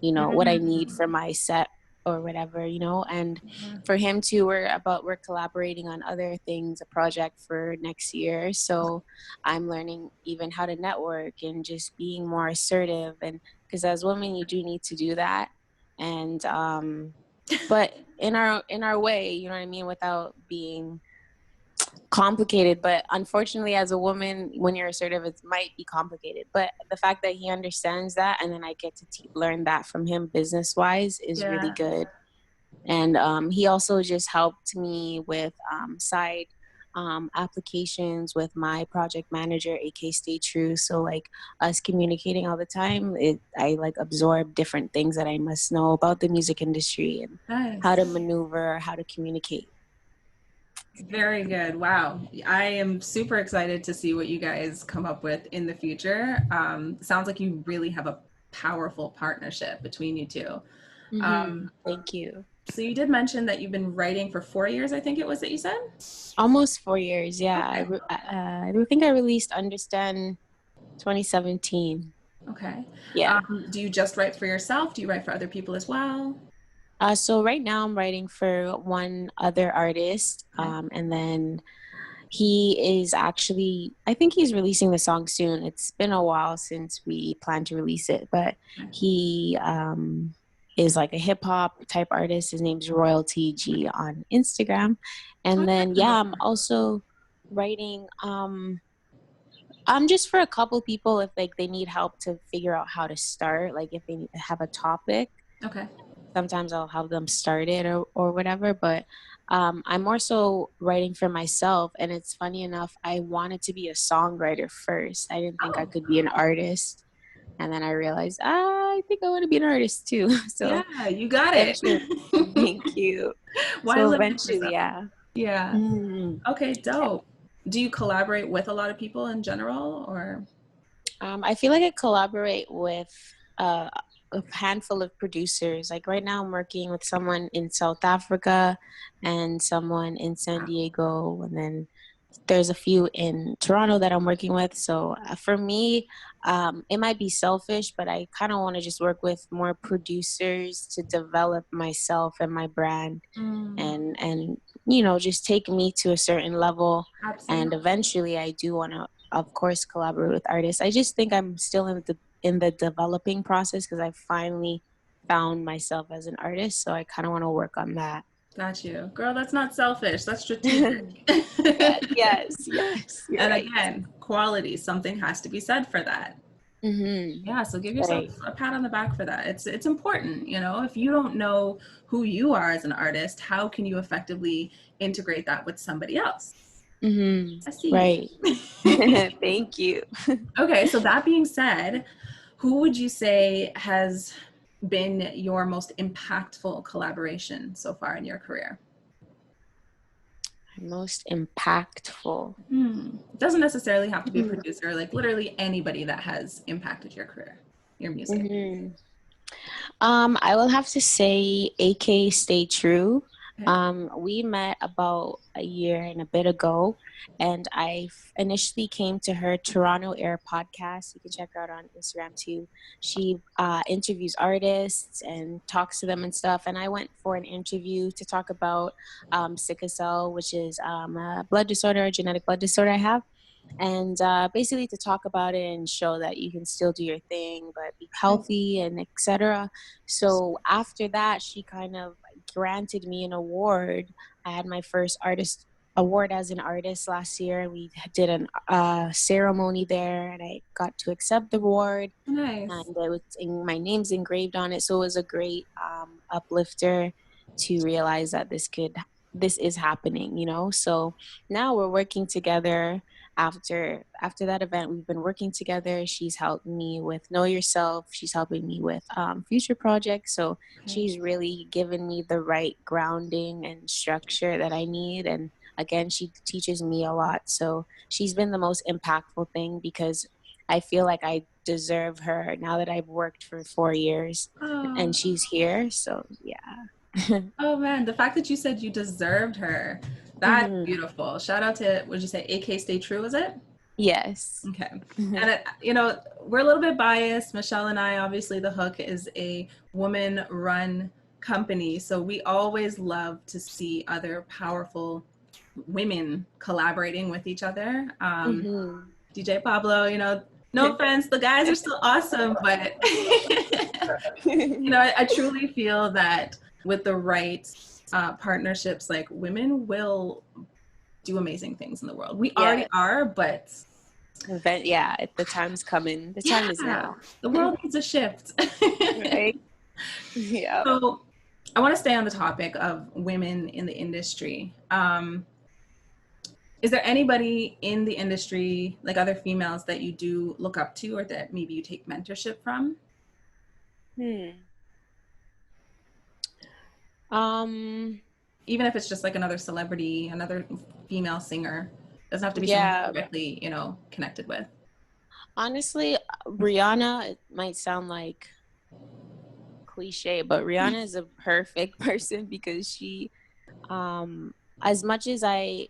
what I need for my set or whatever, and for him too, we're collaborating on other things, a project for next year. So I'm learning even how to network and just being more assertive, and because as women, you do need to do that. And, but in our way, you know what I mean? Without being complicated. But unfortunately, as a woman, when you're assertive, it might be complicated. But the fact that he understands that, and then I get to learn that from him business wise, is really good. And he also just helped me with side applications with my project manager, aka Stay True. So like us communicating all the time, I like absorb different things that I must know about the music industry and how to maneuver, how to communicate. Very good. Wow. I am super excited to see what you guys come up with in the future. Sounds like you really have a powerful partnership between you two. Thank you. So you did mention that you've been writing for 4 years, I think it was that you said? Almost 4 years, yeah. Okay. I think I released Understand 2017. Okay. Yeah. Do you just write for yourself? Do you write for other people as well? So right now I'm writing for one other artist, and then he is actually, I think he's releasing the song soon. It's been a while since we planned to release it, but he is like a hip hop type artist. His name's Royalty G on Instagram. And then, I'm also writing, I'm just for a couple people if like they need help to figure out how to start, like if they have a topic. Okay. Sometimes I'll have them start it or whatever, but I'm more so writing for myself. And it's funny enough, I wanted to be a songwriter first. I didn't think I could be an artist. And then I realized, I think I want to be an artist too. So yeah, you got it. Thank you. Why so eventually, yeah. Yeah. Okay, dope. Do you collaborate with a lot of people in general, or? I feel like I collaborate with a handful of producers. Like right now I'm working with someone in South Africa and someone in San Diego, and then there's a few in Toronto that I'm working with. So for me, it might be selfish, but I kind of want to just work with more producers to develop myself and my brand and you know, just take me to a certain level. Absolutely. And eventually I do want to, of course, collaborate with artists. I just think I'm still in the developing process because I finally found myself as an artist. So I kind of want to work on that. Got you. Girl, that's not selfish. That's strategic. yes. And again, quality, something has to be said for that. Yeah, so give yourself a pat on the back for that. It's important, you know, if you don't know who you are as an artist, how can you effectively integrate that with somebody else? I see. Right. Thank you. Okay, so that being said, who would you say has been your most impactful collaboration so far in your career? Most impactful. It doesn't necessarily have to be a producer, like literally anybody that has impacted your career, your music. I will have to say AK Stay True. We met about a year and a bit ago, and I initially came to her Toronto Air podcast. You can check her out on Instagram too. She interviews artists and talks to them and stuff. And I went for an interview to talk about sickle cell, which is a blood disorder, a genetic blood disorder I have. And basically to talk about it and show that you can still do your thing but be healthy and etc. So after that, she kind of granted me an award. I had my first artist award as an artist last year. We did a ceremony there and I got to accept the award. Nice. And my name's engraved on it, so it was a great uplifter to realize that this is happening, you know. So now we're working together. After that event, we've been working together. She's helped me with Know Yourself. She's helping me with future projects. So she's really given me the right grounding and structure that I need. And again, she teaches me a lot. So she's been the most impactful thing because I feel like I deserve her now that I've worked for 4 years and she's here. So yeah. Oh man, the fact that you said you deserved her, that's beautiful. Shout out to, what did you say, AK Stay True, was it? Yes. Okay. And you know, we're a little bit biased. Michelle and I, obviously The Hook is a woman-run company, so we always love to see other powerful women collaborating with each other. DJ Pablo, you know, no offense, the guys are still awesome, but you know, I truly feel that with the right partnerships, like women will do amazing things in the world. We already are, but the time's coming. The time is now. The world needs a shift. Right? Yeah. So I want to stay on the topic of women in the industry. Is there anybody in the industry, like other females, that you do look up to or that maybe you take mentorship from? Even if it's just like another celebrity, another female singer, doesn't have to be someone you're directly, you know, connected with. Honestly, Rihanna, it might sound like cliche, but Rihanna is a perfect person because she, as much as I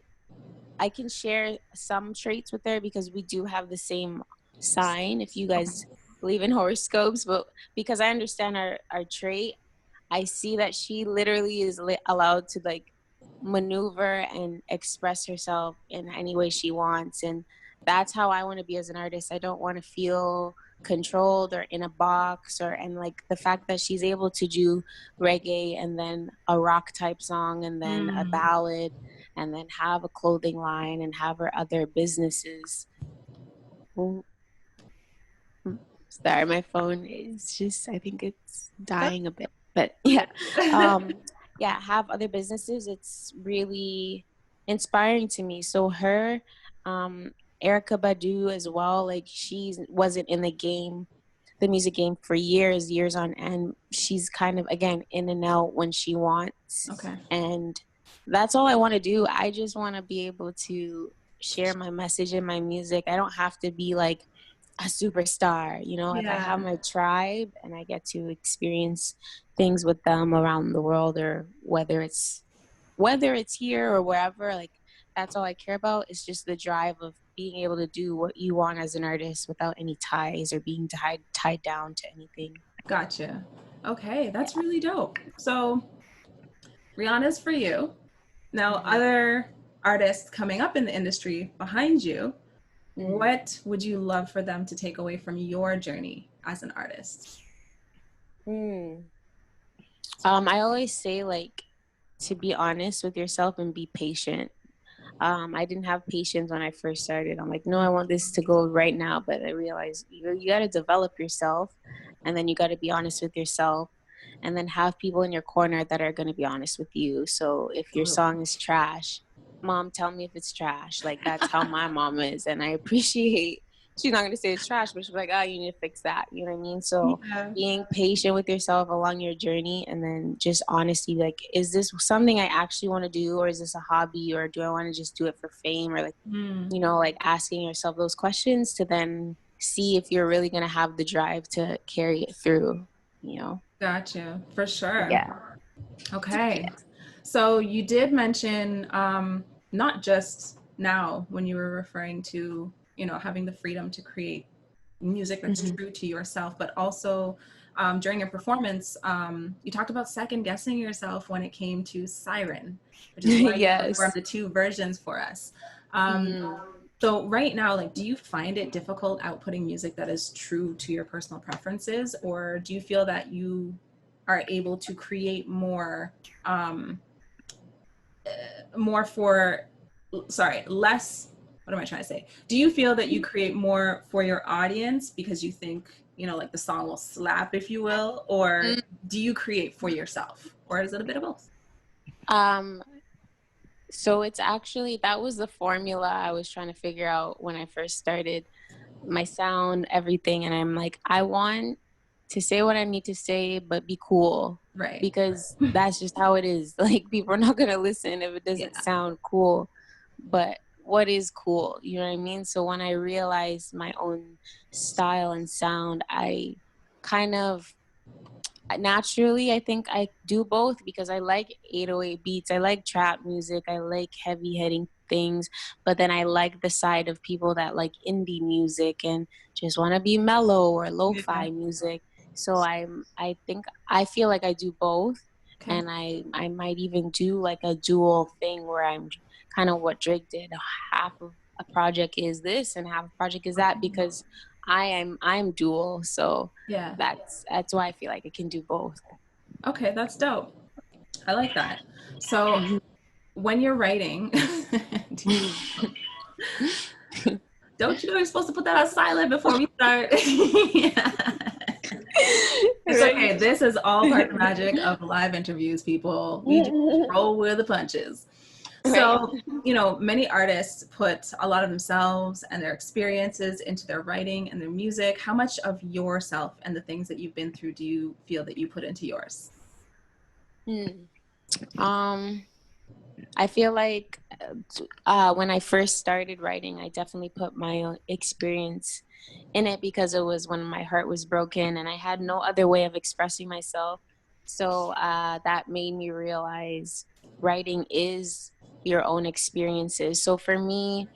can share some traits with her because we do have the same sign, if you guys believe in horoscopes, but because I understand our trait, I see that she literally is allowed to like maneuver and express herself in any way she wants. And that's how I want to be as an artist. I don't want to feel controlled or in a box, and like the fact that she's able to do reggae and then a rock type song and then a ballad and then have a clothing line and have her other businesses. Sorry, my phone is just, I think it's dying a bit, but yeah. Yeah, have other businesses. It's really inspiring to me. So her, Erica Badu as well, like she wasn't in the music game for years on end. She's kind of, again, in and out when she wants. Okay. And that's all I want to do. I just want to be able to share my message in my music. I don't have to be like a superstar, you know. If I have my tribe and I get to experience things with them around the world, or whether it's here or wherever, like that's all I care about. It's just the drive of being able to do what you want as an artist without any ties or being tied down to anything. Gotcha. Okay, that's really dope. So Rihanna's for you. Now, other artists coming up in the industry behind you, what would you love for them to take away from your journey as an artist? I always say, like, to be honest with yourself and be patient. I didn't have patience when I first started. I'm like, no, I want this to go right now. But I realized you got to develop yourself, and then you got to be honest with yourself, and then have people in your corner that are going to be honest with you. So if your song is trash, Mom, tell me if it's trash. Like, that's how my mom is. And I appreciate, she's not going to say it's trash, but she's like, oh, you need to fix that. You know what I mean? So being patient with yourself along your journey, and then just honesty, like, is this something I actually want to do, or is this a hobby, or do I want to just do it for fame, or like, you know, like asking yourself those questions to then see if you're really going to have the drive to carry it through, you know? Gotcha. For sure. Yeah. Okay. Yeah. So you did mention, not just now when you were referring to, you know, having the freedom to create music that's true to yourself, but also during your performance, you talked about second guessing yourself when it came to Siren, which is why you performed the two versions for us. So right now, like, do you find it difficult outputting music that is true to your personal preferences, or do you feel that you are able to create more, less, what am I trying to say? Do you feel that you create more for your audience because you think, you know, like the song will slap, if you will, or do you create for yourself, or is it a bit of both? So it's actually, that was the formula I was trying to figure out when I first started, my sound, everything. And I'm like, I want to say what I need to say, but be cool. Right. Because that's just how it is. Like, people are not going to listen if it doesn't sound cool. But what is cool? You know what I mean? So when I realized my own style and sound, I kind of, naturally, I think I do both, because I like 808 beats. I like trap music. I like heavy hitting things, but then I like the side of people that like indie music and just want to be mellow, or lo-fi music. So I feel like I do both. And I might even do like a dual thing where I'm kind of what Drake did. Half of a project is this and half a project is that, because I'm dual. So that's why I feel like I can do both. Okay, that's dope. I like that. So when you're writing, don't you know you're supposed to put that on silent before we start? It's okay. This is all part of the magic of live interviews, people. We just roll with the punches. So, you know, many artists put a lot of themselves and their experiences into their writing and their music. How much of yourself and the things that you've been through do you feel that you put into yours? I feel like when I first started writing, I definitely put my own experience in it because it was when my heart was broken and I had no other way of expressing myself. So that made me realize writing is your own experiences. So for me,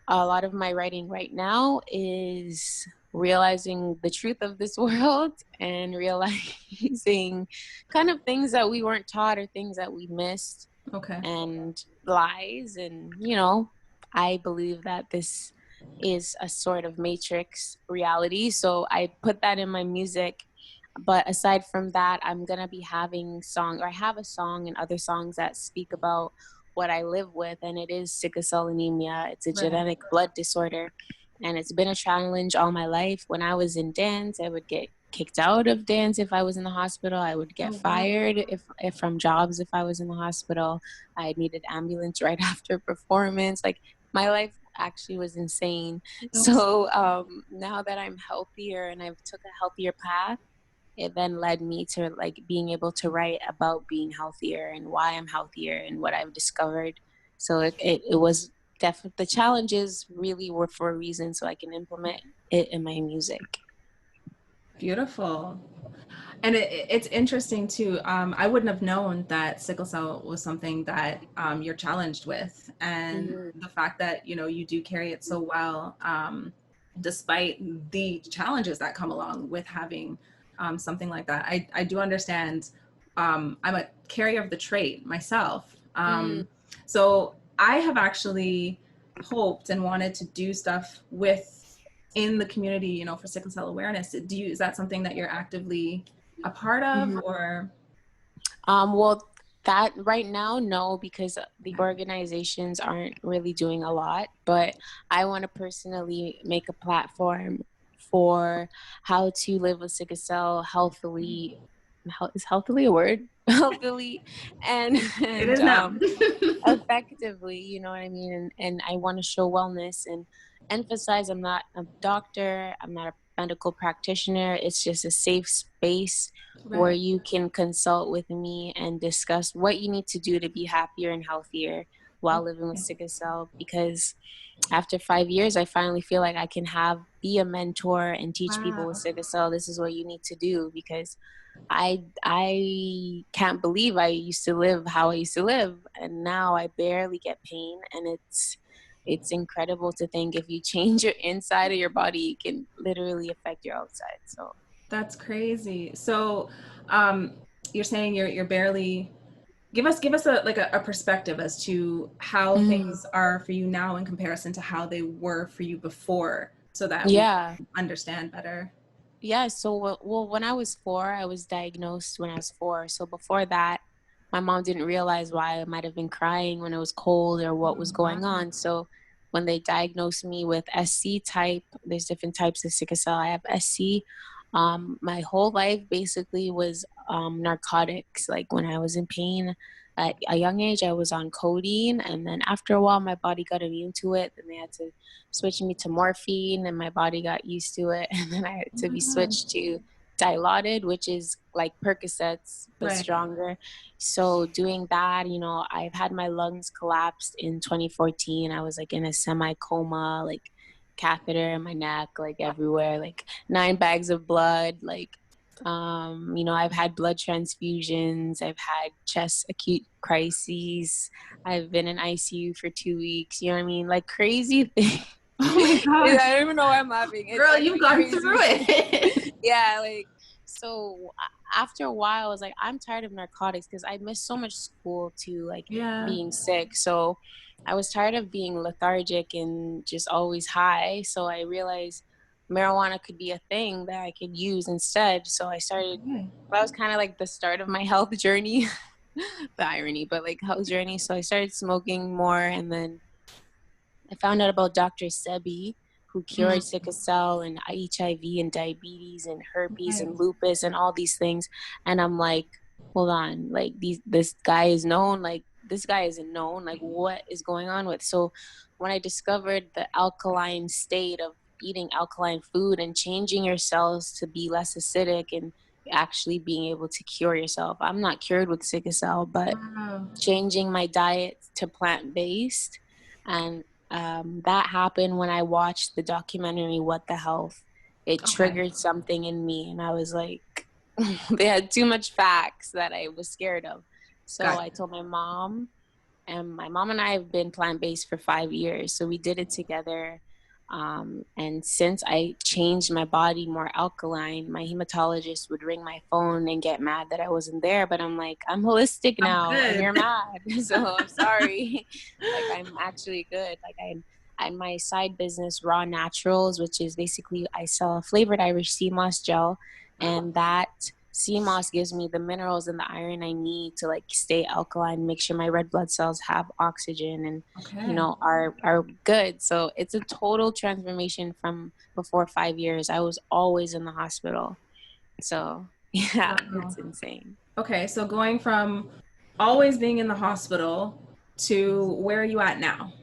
a lot of my writing right now is realizing the truth of this world and realizing kind of things that we weren't taught or things that we missed. Okay. And lies. And, you know, I believe that this is a sort of matrix reality. So I put that in my music. But aside from that, I'm going to be having I have a song and other songs that speak about what I live with. And it is sickle cell anemia. It's a genetic blood disorder. And it's been a challenge all my life. When I was in dance, I would get kicked out of dance if I was in the hospital. I would get fired if from jobs if I was in the hospital. I needed ambulance right after performance. Like my life actually was insane. So now that I'm healthier and I've took a healthier path, it then led me to like being able to write about being healthier and why I'm healthier and what I've discovered. So it was definitely, the challenges really were for a reason so I can implement it in my music. Beautiful. And it's interesting too. I wouldn't have known that sickle cell was something that you're challenged with, and the fact that you know you do carry it so well, despite the challenges that come along with having something like that. I do understand. I'm a carrier of the trait myself, so I have actually hoped and wanted to do stuff in the community, you know, for sickle cell awareness. Is that something that you're actively a part of, or? Well, that right now, no, because the organizations aren't really doing a lot, but I want to personally make a platform for how to live with sickle cell healthily. Is healthily a word? Healthily and it is now. Effectively, you know what I mean? And I want to show wellness and emphasize I'm not a doctor, I'm not a medical practitioner. It's just a safe space where you can consult with me and discuss what you need to do to be happier and healthier while living with sickle cell. Because after 5 years, I finally feel like I can be a mentor and teach people with sickle cell, this is what you need to do. Because I can't believe I used to live how I used to live, and now I barely get pain, and it's incredible to think if you change your inside of your body, it can literally affect your outside. So that's crazy. So you're saying you're barely, give us a perspective as to how things are for you now in comparison to how they were for you before, so that we can understand better. Yeah, so well, when I was 4, I was diagnosed when I was 4. So before that, my mom didn't realize why I might have been crying when it was cold or what was going on. So when they diagnosed me with SC type, there's different types of sickle cell. I have SC. My whole life basically was narcotics. Like when I was in pain at a young age, I was on codeine, and then after a while, my body got immune to it. Then they had to switch me to morphine, and my body got used to it. And then I had to be switched to Dilaudid, which is like Percocets but stronger. So doing that, you know, I've had my lungs collapsed in 2014. I was like in a semi-coma, like catheter in my neck, like everywhere, like 9 bags of blood, like you know, I've had blood transfusions, I've had chest acute crises, I've been in ICU for 2 weeks, you know what I mean? Like crazy things. Oh my gosh. I don't even know why I'm laughing. Girl, you've gone through it. Yeah, like, so after a while, I was like, I'm tired of narcotics because I missed so much school too, like being sick. So I was tired of being lethargic and just always high. So I realized marijuana could be a thing that I could use instead. So I started, that was kind of like the start of my health journey, the irony, but like health journey. So I started smoking more, and then I found out about Dr. Sebi, who cured sickle cell and HIV and diabetes and herpes and lupus and all these things. And I'm like, hold on, like this guy is known, like this guy isn't known. Like, what is going on with? So when I discovered the alkaline state of eating alkaline food and changing your cells to be less acidic and actually being able to cure yourself. I'm not cured with sickle cell, but changing my diet to plant-based. And that happened when I watched the documentary, What the Health. It triggered something in me, and I was like, they had too much facts that I was scared of. So I told my mom, and my mom and I have been plant-based for 5 years. So we did it together. And since I changed my body more alkaline, my hematologist would ring my phone and get mad that I wasn't there. But I'm like, I'm holistic now, and you're mad. So I'm sorry. Like, I'm actually good. Like, I'm my side business, Raw Naturals, which is basically I sell a flavored Irish sea moss gel, and that sea moss gives me the minerals and the iron I need to like stay alkaline, make sure my red blood cells have oxygen and you know are good. So it's a total transformation from before 5 years. I was always in the hospital. So yeah, it's insane. Okay, so going from always being in the hospital to where are you at now?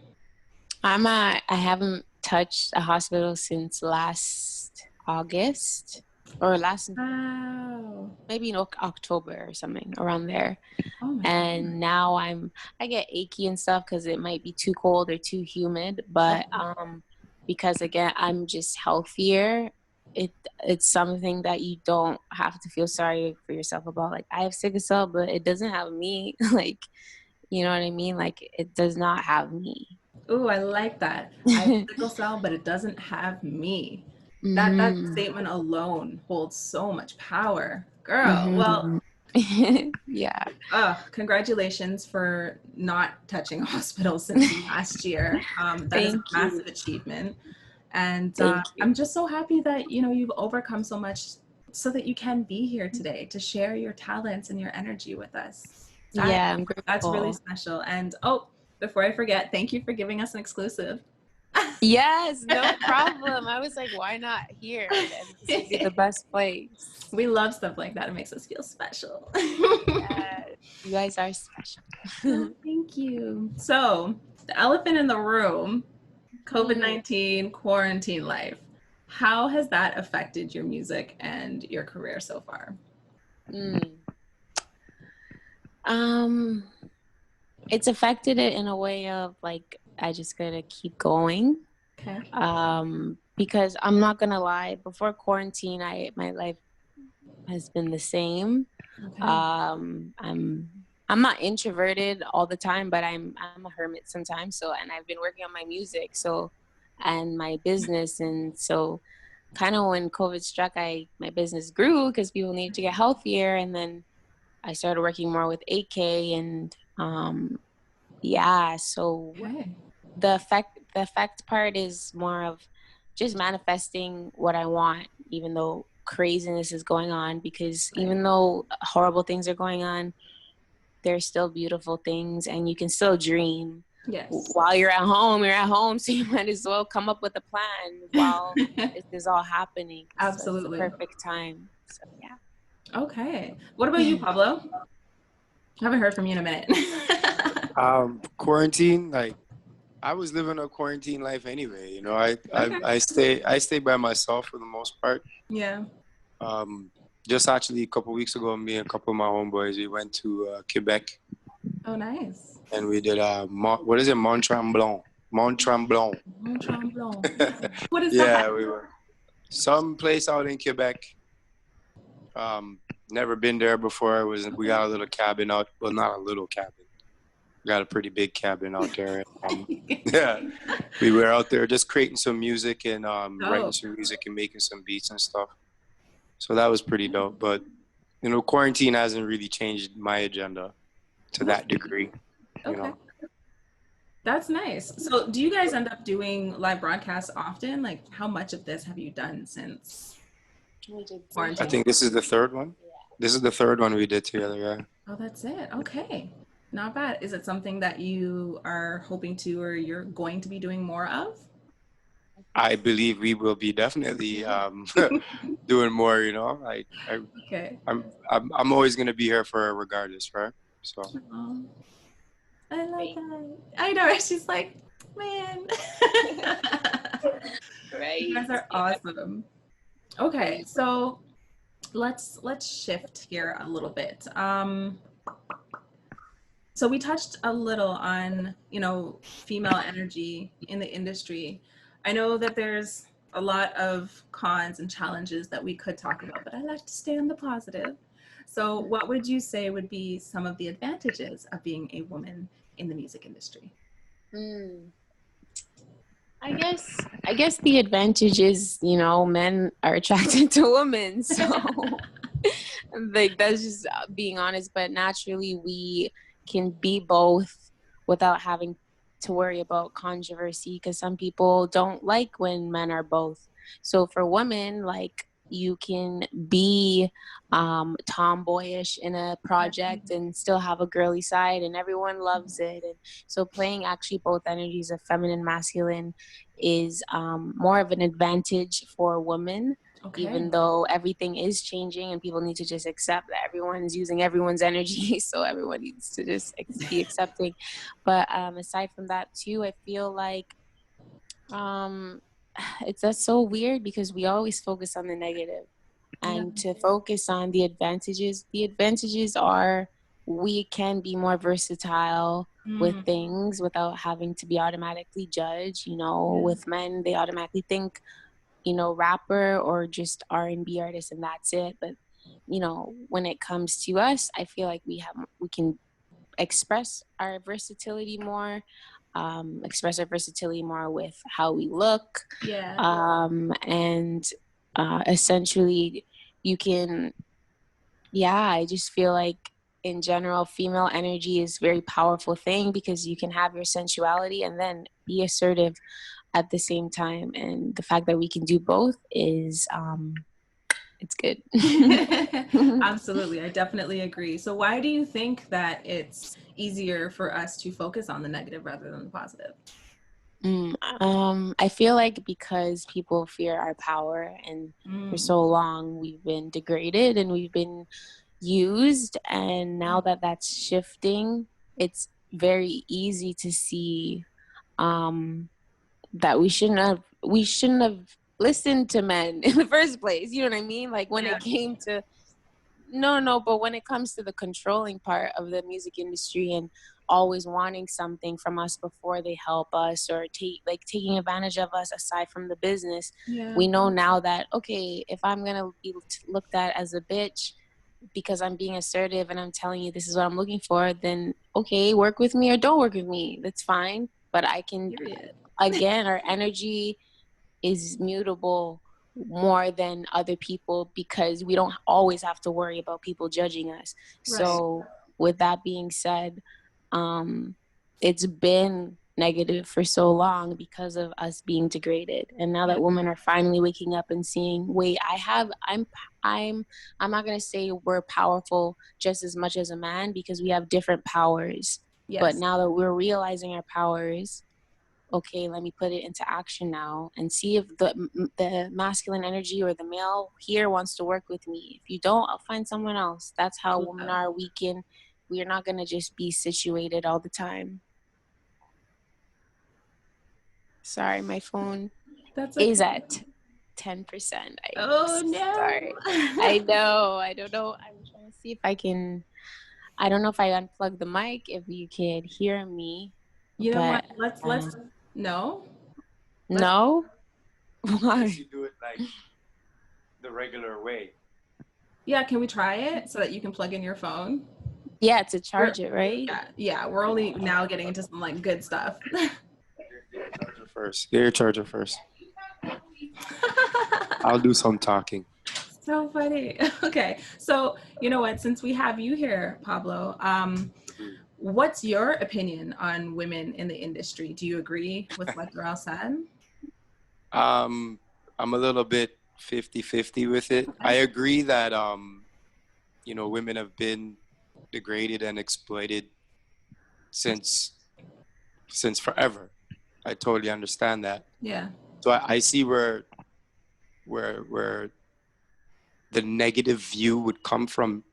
I haven't touched a hospital since last August. Or maybe in October or something around there. And now I get achy and stuff because it might be too cold or too humid. But because again, I'm just healthier. It's something that you don't have to feel sorry for yourself about. Like, I have sickle cell, but it doesn't have me. Like, you know what I mean? Like, it does not have me. Ooh, I like that. I have sickle cell, but it doesn't have me. That statement alone holds so much power, girl. Well, yeah. Congratulations for not touching a hospital since last year. That is a massive achievement, and I'm just so happy that you've overcome so much so that you can be here today to share your talents and your energy with us. I'm grateful. That's really special. And before I forget, thank you for giving us an exclusive. Yes, no problem. I was like, why not here? This would be the best place. We love stuff like that. It makes us feel special. Yes, you guys are special. Thank you. So, the elephant in the room, COVID-19 quarantine life. How has that affected your music and your career so far? It's affected it in a way of like, I just gotta keep going. Okay. Because I'm not gonna lie, before quarantine, my life has been the same. Okay. I'm not introverted all the time, but I'm a hermit sometimes. So, and I've been working on my music, and my business, and so kind of when COVID struck, my business grew because people needed to get healthier, and then I started working more with AK, and so the effect part is more of just manifesting what I want, even though craziness is going on, because even though horrible things are going on, there's still beautiful things, and you can still dream. Yes. While you're at home, so you might as well come up with a plan while this is all happening. Absolutely. So it's the perfect time. So yeah. Okay. What about you, Pablo? I haven't heard from you in a minute. Quarantine, like, I was living a quarantine life anyway. I stay by myself for the most part. Yeah. Just actually a couple of weeks ago, me and a couple of my homeboys, we went to Quebec. Oh, nice. And we did what is it? Mont Tremblant. What is that? Yeah, we were some place out in Quebec. Never been there before. We got a little cabin out. Well, not a little cabin. We got a pretty big cabin out there. Yeah, we were out there just creating some music and writing some music and making some beats and stuff. So that was pretty dope. But quarantine hasn't really changed my agenda to that degree. Okay. That's nice. So do you guys end up doing live broadcasts often? Like, how much of this have you done since quarantine? I think this is the third one. This is the third one we did together, yeah. Oh, that's it. Okay. Not bad. Is it something that you are hoping to, or you're going to be doing more of? I believe we will be definitely doing more, Okay. I'm always going to be here for regardless, right? So. I love that. I know. She's like, man. Right. You guys are awesome. Okay, so let's shift here a little bit. So we touched a little on, female energy in the industry. I know that there's a lot of cons and challenges that we could talk about, but I like to stay on the positive. So what would you say would be some of the advantages of being a woman in the music industry? I guess the advantage is, men are attracted to women. So like that's just being honest, but naturally we can be both without having to worry about controversy, because some people don't like when men are both. So for women, like, you can be tomboyish in a project and still have a girly side, and everyone loves it. And so playing actually both energies of feminine, masculine is more of an advantage for women. Okay. Even though everything is changing and people need to just accept that everyone's using everyone's energy, so everyone needs to just be accepting. But aside from that too, I feel like that's so weird, because we always focus on the negative, and to focus on the advantages are we can be more versatile with things without having to be automatically judged. With men, they automatically think, rapper or just R&B artist, and that's it. But when it comes to us, I feel like we can express our versatility more, with how we look. And essentially you can, I just feel like in general, female energy is a very powerful thing, because you can have your sensuality and then be assertive at the same time. And the fact that we can do both is it's good. Absolutely. I definitely agree. So why do you think that it's easier for us to focus on the negative rather than the positive? I feel like because people fear our power, and for so long we've been degraded and we've been used, and now that that's shifting, it's very easy to see that we shouldn't have listened to men in the first place. You know what I mean? Like when it came to but when it comes to the controlling part of the music industry and always wanting something from us before they help us, or taking advantage of us aside from the business, we know now that, okay, if I'm gonna be looked at as a bitch because I'm being assertive and I'm telling you this is what I'm looking for, then okay, work with me or don't work with me. That's fine. But I can, again, our energy is mutable more than other people, because we don't always have to worry about people judging us. So with that being said, it's been negative for so long because of us being degraded, and now that women are finally waking up and seeing, wait, I'm not going to say we're powerful just as much as a man, because we have different powers. But now that we're realizing our powers, okay, let me put it into action now and see if the masculine energy or the male here wants to work with me. If you don't, I'll find someone else. That's how women are. We are not going to just be situated all the time. Sorry, my phone is at 10%. Oh no. Sorry. I know. I don't know. I'm trying to see if I can. I don't know if I unplug the mic, if you can hear me. You know what? Let's no. No? Why? You do it like the regular way. Yeah, can we try it so that you can plug in your phone? Yeah, to charge it, right? Yeah, we're only now getting into some like good stuff. Get your charger first. I'll do some talking. So funny. Okay, so you know what? Since we have you here, Pablo, what's your opinion on women in the industry? Do you agree with what Durreyl said? I'm a little bit 50-50 with it. I agree that women have been degraded and exploited since forever. I totally understand that. Yeah. So I see where the negative view would come from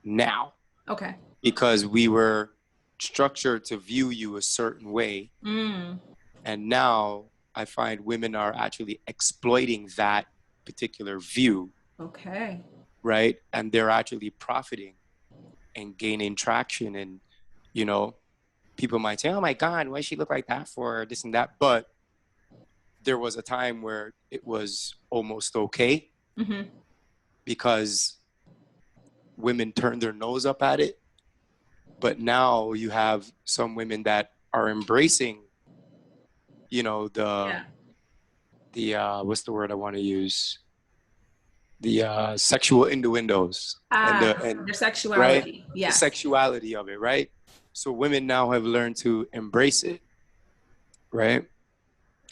now. Okay. Because we were structure to view you a certain way. And now I find women are actually exploiting that particular view. Okay. Right? And they're actually profiting and gaining traction. And, you know, people might say, oh my God, why does she look like that for this and that? But there was a time where it was almost okay because women turned their nose up at it. But now you have some women that are embracing, you know, the what's the word I want to use? The sexual innuendos and their sexuality. Right? The sexuality of it, right? So women now have learned to embrace it, right?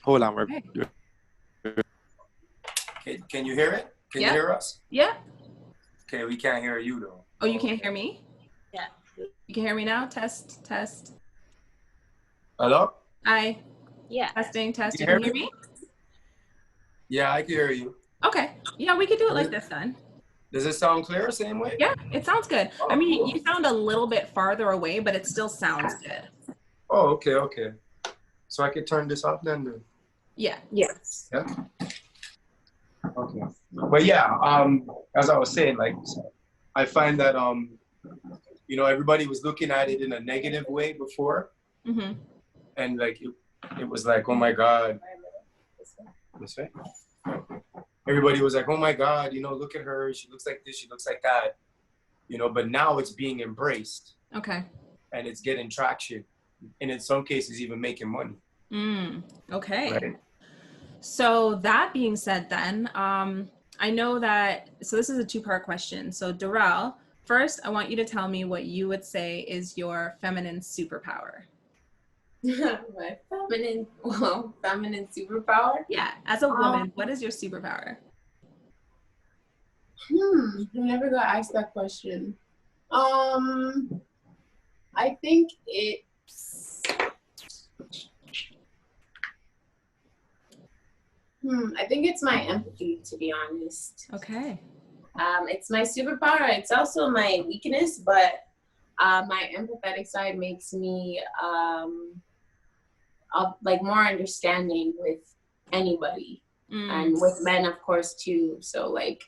Hold on, Can you hear it? Can you hear us? Yeah. Okay, we can't hear you though. Oh, you can't hear me? Yeah. You can hear me now? Test. Hello? Hi. Yeah. Testing. You can hear me? Yeah, I can hear you. Okay. Yeah, we could do it like this then. Does it sound clear same way? Yeah, it sounds good. Oh, I mean, cool. you sound a little bit farther away, but it still sounds good. Oh, okay. So I could turn this off then? Yeah. Yes. Yeah? Okay. But yeah, as I was saying, like, I find that, you know, everybody was looking at it in a negative way before. And like, it was like, oh my God. This way? Everybody was like, oh my God, you know, look at her. She looks like this, she looks like that. You know, but now it's being embraced. Okay. And it's getting traction. And in some cases, even making money. Okay. Right? So that being said then, I know that, so this is a two-part question. So Durreyl, first, I want you to tell me what you would say is your feminine superpower. My feminine superpower? Yeah, as a woman, what is your superpower? I never got asked that question. I think it's my empathy, to be honest. Okay. It's my superpower. It's also my weakness, but my empathetic side makes me like more understanding with anybody and with men, of course, too. So like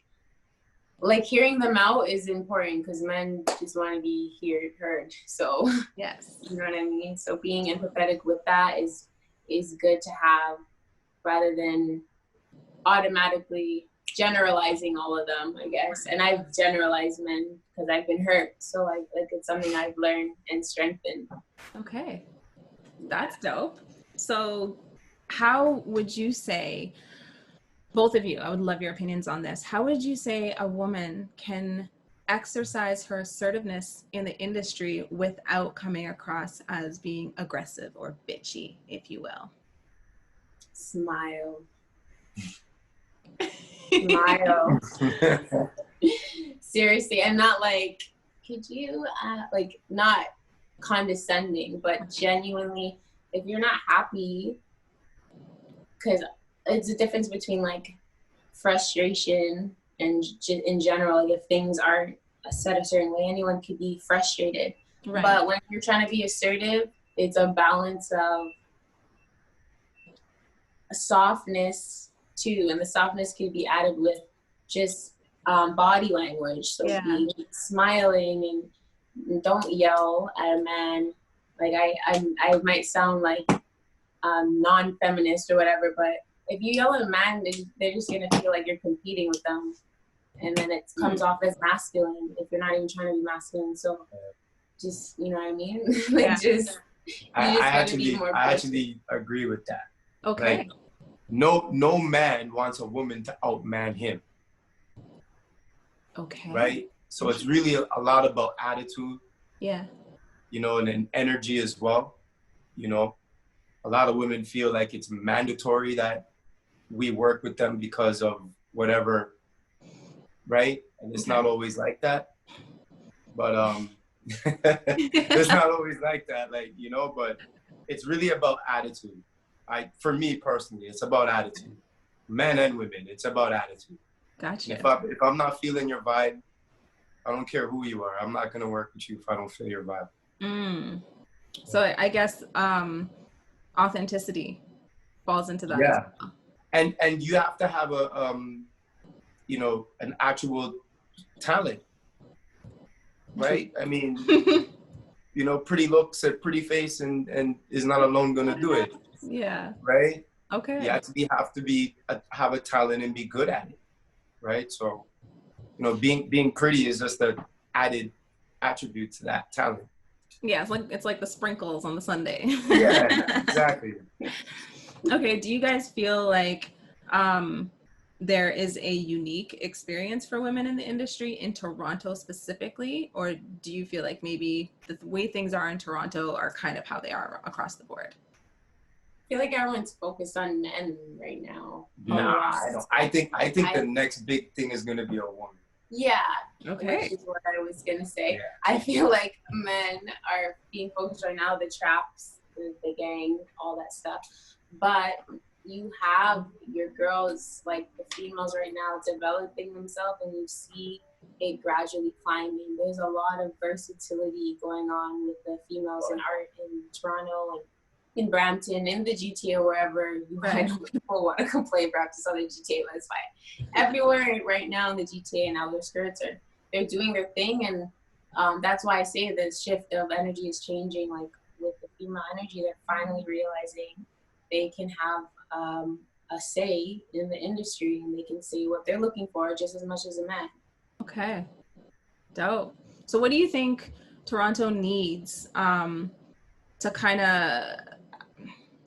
hearing them out is important because men just want to be heard. So yes, you know what I mean? So being empathetic with that is good to have rather than automatically generalizing all of them, I guess. And I've generalized men because I've been hurt. So like it's something I've learned and strengthened. Okay. That's dope. So how would you say, both of you, I would love your opinions on this. How would you say a woman can exercise her assertiveness in the industry without coming across as being aggressive or bitchy, if you will? Smile. Smile. Seriously, and not like, could you, like not condescending, but genuinely, if you're not happy, because it's a difference between like frustration and in general, like if things aren't set a certain way, anyone could be frustrated. Right. But when you're trying to be assertive, it's a balance of a softness too, and the softness can be added with just body language. So be smiling and don't yell at a man. Like I might sound like non-feminist or whatever, but if you yell at a man, they're just gonna feel like you're competing with them, and then it comes off as masculine if you're not even trying to be masculine. So just, you know what I mean? Like I actually agree with that. Okay. Like, no man wants a woman to outman him. Okay. Right? So it's really a lot about attitude. Yeah. You know, and then energy as well. You know, a lot of women feel like it's mandatory that we work with them because of whatever, right? And it's not always like that. But it's not always like that, like, you know, but it's really about attitude. For me personally, it's about attitude. Men and women, it's about attitude. Gotcha. And if I'm not feeling your vibe, I don't care who you are. I'm not gonna work with you if I don't feel your vibe. So I guess authenticity falls into that. Yeah. And you have to have a you know, an actual talent, right? I mean, you know, pretty looks and pretty face and is not alone gonna do it. Yeah. Right? Okay. You actually have to have a talent and be good at it, right? So, you know, being pretty is just an added attribute to that talent. Yeah, it's like the sprinkles on the sundae. Yeah, exactly. Okay, do you guys feel like there is a unique experience for women in the industry in Toronto specifically, or do you feel like maybe the way things are in Toronto are kind of how they are across the board? I feel like everyone's focused on men right now. Nah, I don't. I think the next big thing is going to be a woman. Yeah. Okay. Which is what I was going to say. Yeah. I feel like men are being focused right now, the traps, the gang, all that stuff. But you have your girls, like the females right now, developing themselves, and you see it gradually climbing. There's a lot of versatility going on with the females in art in Toronto and in Brampton, in the GTA, wherever you find people want to complain Brampton's on the GTA, that's fine. Everywhere right now in the GTA and outer skirts they're doing their thing, and that's why I say the shift of energy is changing. Like with the female energy, they're finally realizing they can have a say in the industry, and they can say what they're looking for just as much as a man. Okay, dope. So what do you think Toronto needs to kind of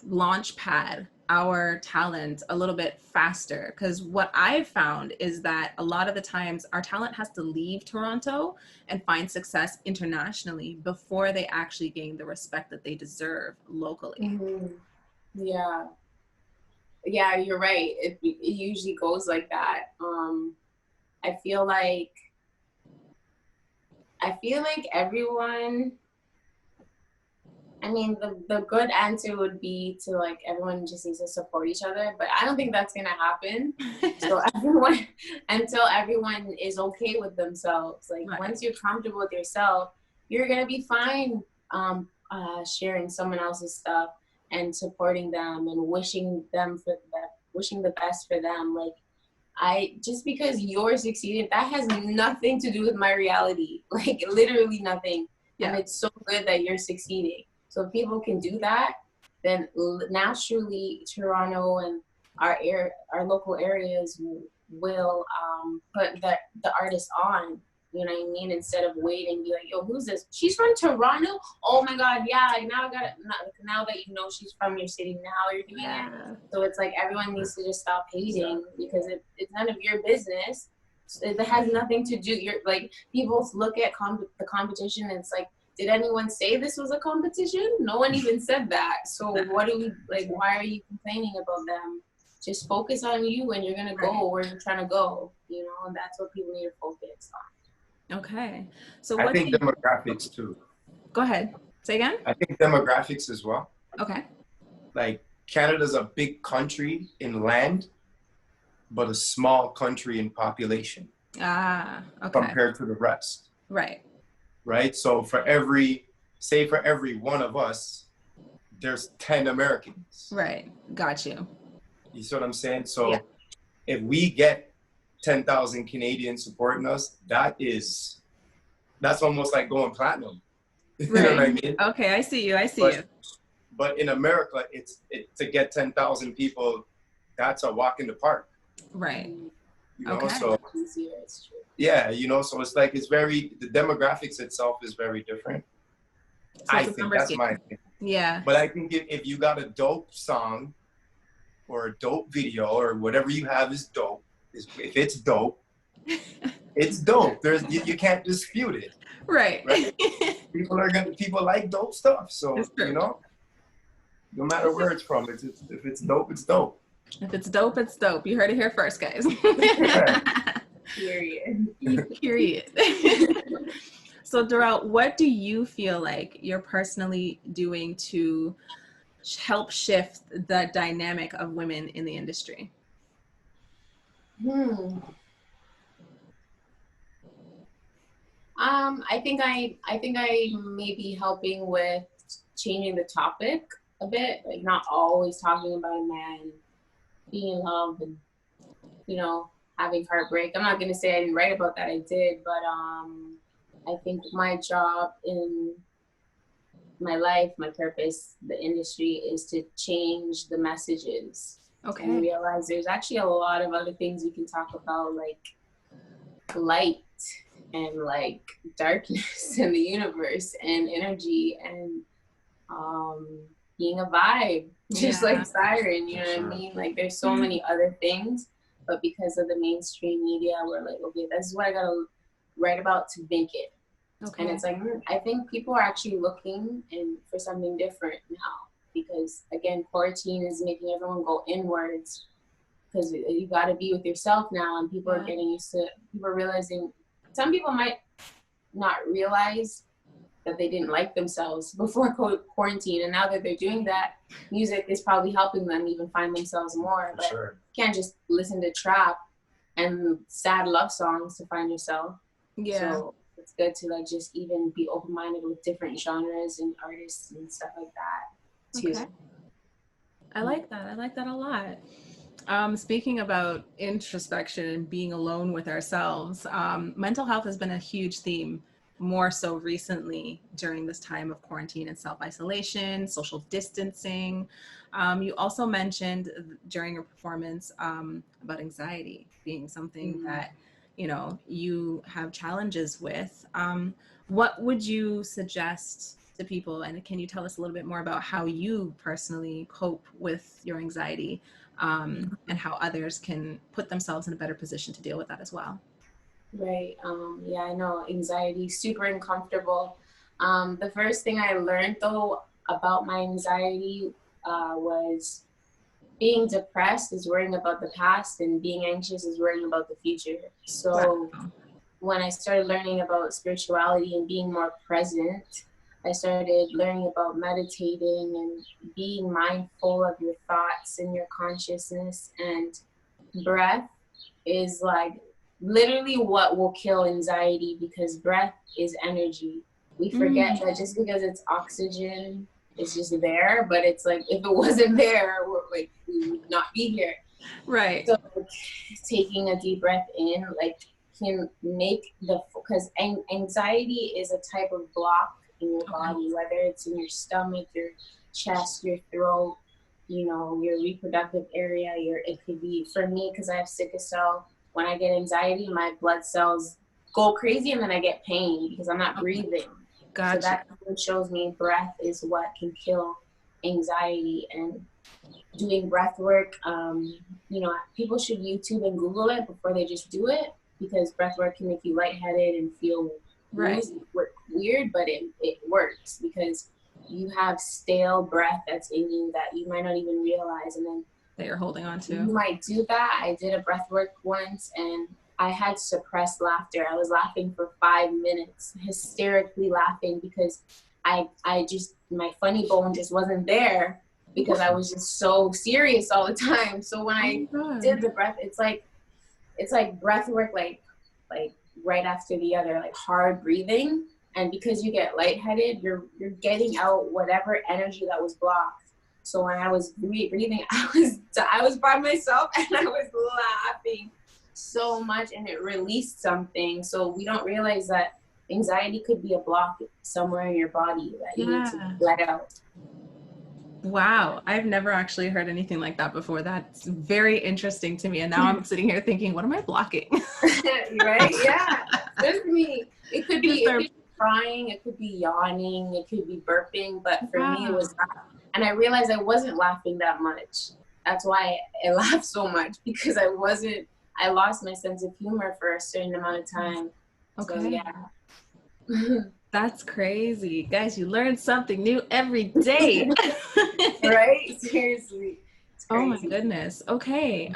launch pad our talent a little bit faster? Because what I've found is that a lot of the times our talent has to leave Toronto and find success internationally before they actually gain the respect that they deserve locally. Mm-hmm. Yeah, you're right. It usually goes like that. I feel like everyone, I mean, the good answer would be to like everyone just needs to support each other, but I don't think that's gonna happen. So until everyone is okay with themselves, like once you're comfortable with yourself, you're gonna be fine sharing someone else's stuff and supporting them and wishing the best for them. Like just because you're succeeding, that has nothing to do with my reality, like literally nothing. Yeah. And it's so good that you're succeeding. So if people can do that, then naturally Toronto and our local areas will put the artist on, you know what I mean? Instead of waiting, be like, yo, who's this? She's from Toronto? Oh my God, yeah, now that you know she's from your city, now you're doing it. So it's like everyone needs to just stop hating, because it's none of your business. It has nothing to do, like, people look at the competition and it's like, did anyone say this was a competition? No one even said that. So why are you complaining about them? Just focus on you, and you're gonna go where you're trying to go, you know, and that's what people need to focus on. Okay. So I think demographics too. Go ahead. Say again? I think demographics as well. Okay. Like, Canada's a big country in land, but a small country in population. Okay. Compared to the rest. Right. Right? So for every one of us, there's 10 Americans. Right. Got you. You see what I'm saying? So if we get 10,000 Canadians supporting us, that's almost like going platinum. You know what I mean? Okay, I see you. But in America, to get 10,000 people, that's a walk in the park. Right. You know, so yeah, you know, so it's like the demographics itself is very different. So I think that's my opinion. Yeah. But I think if you got a dope song or a dope video or whatever you have is dope, if it's dope, it's dope. You can't dispute it. Right. People like dope stuff. So, you know, no matter where it's from, if it's dope, it's dope. If it's dope, it's dope. You heard it here first, guys. Period. Period. So, Durreyl, what do you feel like you're personally doing to help shift the dynamic of women in the industry? I think I may be helping with changing the topic a bit, like not always talking about a man being in love and, you know, having heartbreak. I'm not going to say I didn't write about that, I did, but I think my job in my life, my purpose, the industry is to change the messages. Okay. And realize there's actually a lot of other things we can talk about, like light and like darkness in the universe and energy and being a vibe, just like Siren, you know what I mean? Like there's so many other things, but because of the mainstream media, we're like, okay, this is what I gotta write about to make it. Okay. And it's like, I think people are actually looking for something different now, because again, quarantine is making everyone go inwards, because you got to be with yourself now, and people are getting used to, people are realizing, some people might not realize that they didn't like themselves before quarantine, and now that they're doing that, music is probably helping them even find themselves more. But you can't just listen to trap and sad love songs to find yourself. So it's good to like just even be open-minded with different genres and artists and stuff like that too. Okay. I like that. I like that a lot. Speaking about introspection and being alone with ourselves, mental health has been a huge theme, more so recently during this time of quarantine and self-isolation, social distancing. You also mentioned during your performance about anxiety being something that, you know, you have challenges with. What would you suggest to people, and can you tell us a little bit more about how you personally cope with your anxiety, and how others can put themselves in a better position to deal with that as well? Right. Yeah, I know anxiety, super uncomfortable. The first thing I learned though about my anxiety was being depressed is worrying about the past, and being anxious is worrying about the future. So when I started learning about spirituality and being more present, I started learning about meditating and being mindful of your thoughts and your consciousness, and breath is like literally what will kill anxiety, because breath is energy. We forget that just because it's oxygen, it's just there, but it's like if it wasn't there, like we would not be here. Right. So taking a deep breath in, like, can make because anxiety is a type of block in your body, whether it's in your stomach, your chest, your throat, you know, your reproductive area, it could be, for me, because I have sickle cell, when I get anxiety, my blood cells go crazy and then I get pain because I'm not breathing. Gotcha. So that shows me breath is what can kill anxiety. And doing breath work, you know, people should YouTube and Google it before they just do it, because breath work can make you lightheaded and feel weird, but it works, because you have stale breath that's in you that you might not even realize, and then that you're holding on to. You might do that. I did a breath work once, and I had suppressed laughter. I was laughing for 5 minutes, hysterically laughing, because I just, my funny bone just wasn't there, because I was just so serious all the time. So when I did the breath, it's like breath work, like right after the other, like hard breathing. And because you get lightheaded, you're getting out whatever energy that was blocked. So when I was breathing, I was by myself and I was laughing so much, and it released something. So we don't realize that anxiety could be a block somewhere in your body that you need to let out. Wow, I've never actually heard anything like that before. That's very interesting to me. And now I'm sitting here thinking, what am I blocking? Right? Yeah. It could be crying, it could be yawning, it could be burping, but for me it was not. And I realized I wasn't laughing that much. That's why I laughed so much, because I lost my sense of humor for a certain amount of time. Okay. So, yeah. That's crazy. Guys, you learn something new every day. Right? Seriously. Oh my goodness. Okay.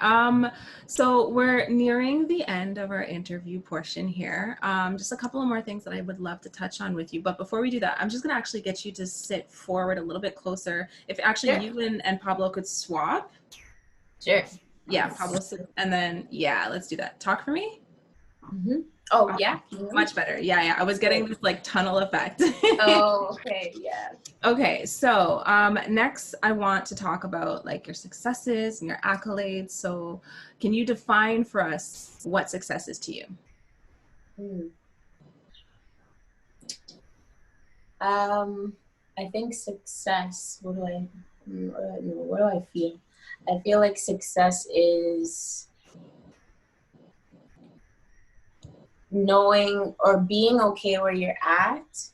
So we're nearing the end of our interview portion here. Just a couple of more things that I would love to touch on with you. But before we do that, I'm just gonna actually get you to sit forward a little bit closer. If actually you and Pablo could swap. Sure. Yeah, Pablo sit, and then let's do that. Talk for me. Oh, yeah. Much better. Yeah. I was getting this like tunnel effect. Oh, okay. Yeah. Okay. So next I want to talk about like your successes and your accolades. So can you define for us what success is to you? I think success, what do I feel? I feel like success is knowing or being okay where you're at,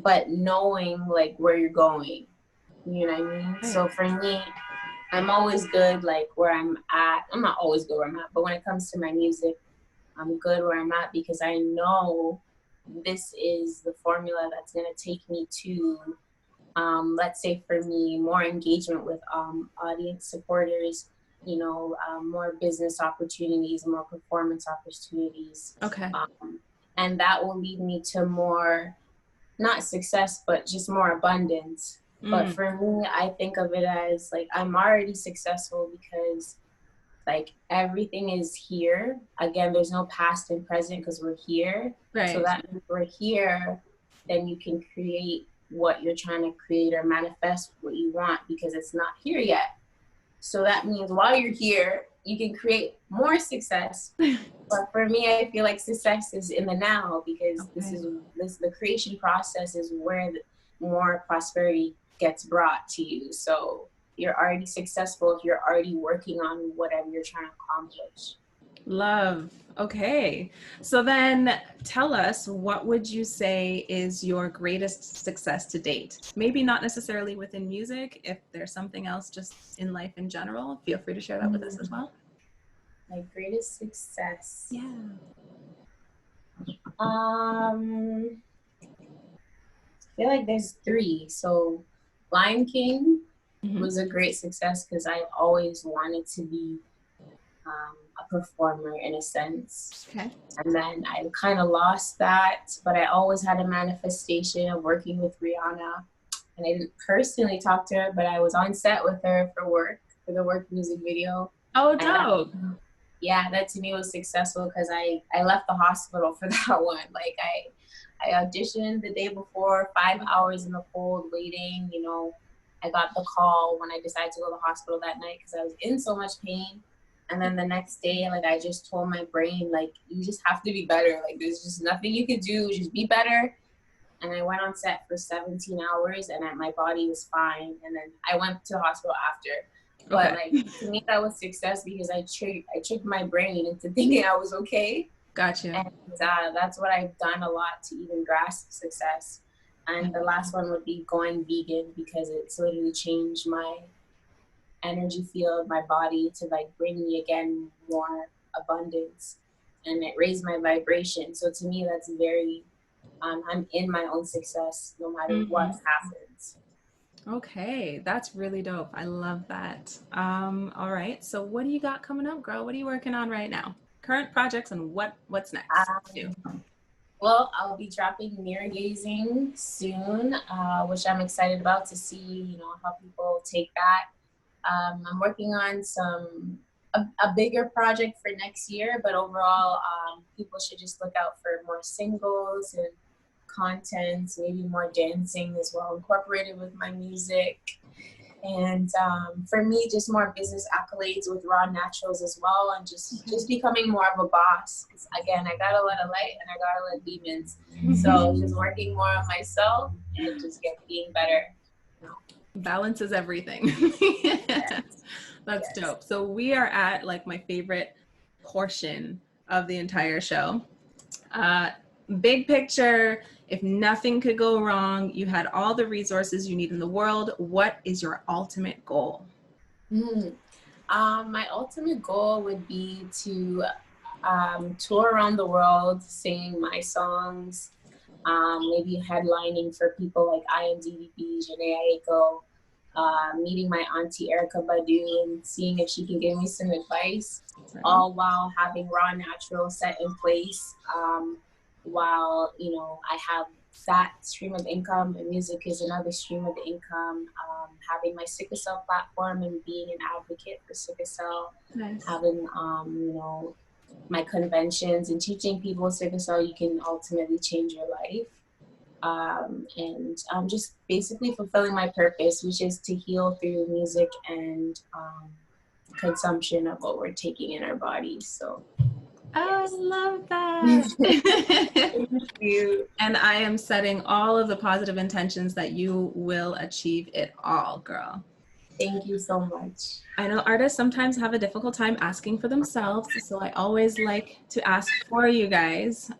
but knowing like where you're going. You know what I mean? So for me, I'm always good like where I'm at. I'm not always good where I'm at, but when it comes to my music, I'm good where I'm at because I know this is the formula that's gonna take me to, let's say for me, more engagement with audience supporters, more business opportunities, more performance opportunities. Okay. And that will lead me to more, not success, but just more abundance. But for me, I think of it as like I'm already successful because like everything is here. Again, there's no past and present because we're here. Right. So that means we're here, then you can create what you're trying to create or manifest what you want because it's not here yet. So that means while you're here, you can create more success. But for me, I feel like success is in the now because the creation process is where more prosperity gets brought to you. So you're already successful if you're already working on whatever you're trying to accomplish. Love. Okay. So then tell us, what would you say is your greatest success to date? Maybe not necessarily within music. If there's something else just in life in general, feel free to share that with us as well. My greatest success. Yeah. I feel like there's 3. So Lion King was a great success because I always wanted to be a performer in a sense. Okay. And then I kind of lost that, but I always had a manifestation of working with Rihanna. And I didn't personally talk to her, but I was on set with her for the work music video. Oh, dope. That to me was successful because I left the hospital for that one. Like I auditioned the day before, 5 hours in the cold waiting. I got the call when I decided to go to the hospital that night because I was in so much pain. And then the next day, like I just told my brain, like, you just have to be better. Like there's just nothing you can do, just be better. And I went on set for 17 hours and my body was fine. And then I went to the hospital after. But like to me, that was success because I tricked my brain into thinking I was okay. Gotcha. And that's what I've done a lot to even grasp success. And the last one would be going vegan because it's literally changed my energy field, my body to like bring me again more abundance, and it raised my vibration. So to me, that's very, I'm in my own success no matter what happens. Okay, that's really dope. I love that. All right. So what do you got coming up, girl? What are you working on right now? Current projects and what's next? Well, I'll be dropping Mirror Gazing soon, which I'm excited about to see, how people take that. I'm working on a bigger project for next year, but overall, people should just look out for more singles and content, maybe more dancing as well, incorporated with my music. And for me, just more business accolades with Raw Naturals as well, and just becoming more of a boss. 'Cause again, I got a lot of light and I got a lot of demons. So just working more on myself and just being better. Balance is everything. That's dope. So we are at like my favorite portion of the entire show. Big picture, if nothing could go wrong, you had all the resources you need in the world, what is your ultimate goal? My ultimate goal would be to tour around the world, singing my songs, maybe headlining for people like IMDb, Janae Aiko, meeting my auntie Erica Badu and seeing if she can give me some advice, all while having Raw Natural set in place, while, I have that stream of income, and music is another stream of income, having my sickle cell platform and being an advocate for sickle cell, having, my conventions and teaching people how you can ultimately change your life. And just basically fulfilling my purpose, which is to heal through music and consumption of what we're taking in our bodies. So I love that. thank you. And I am setting all of the positive intentions that you will achieve it all, girl. Thank you so much. I know artists sometimes have a difficult time asking for themselves, so I always like to ask for you guys.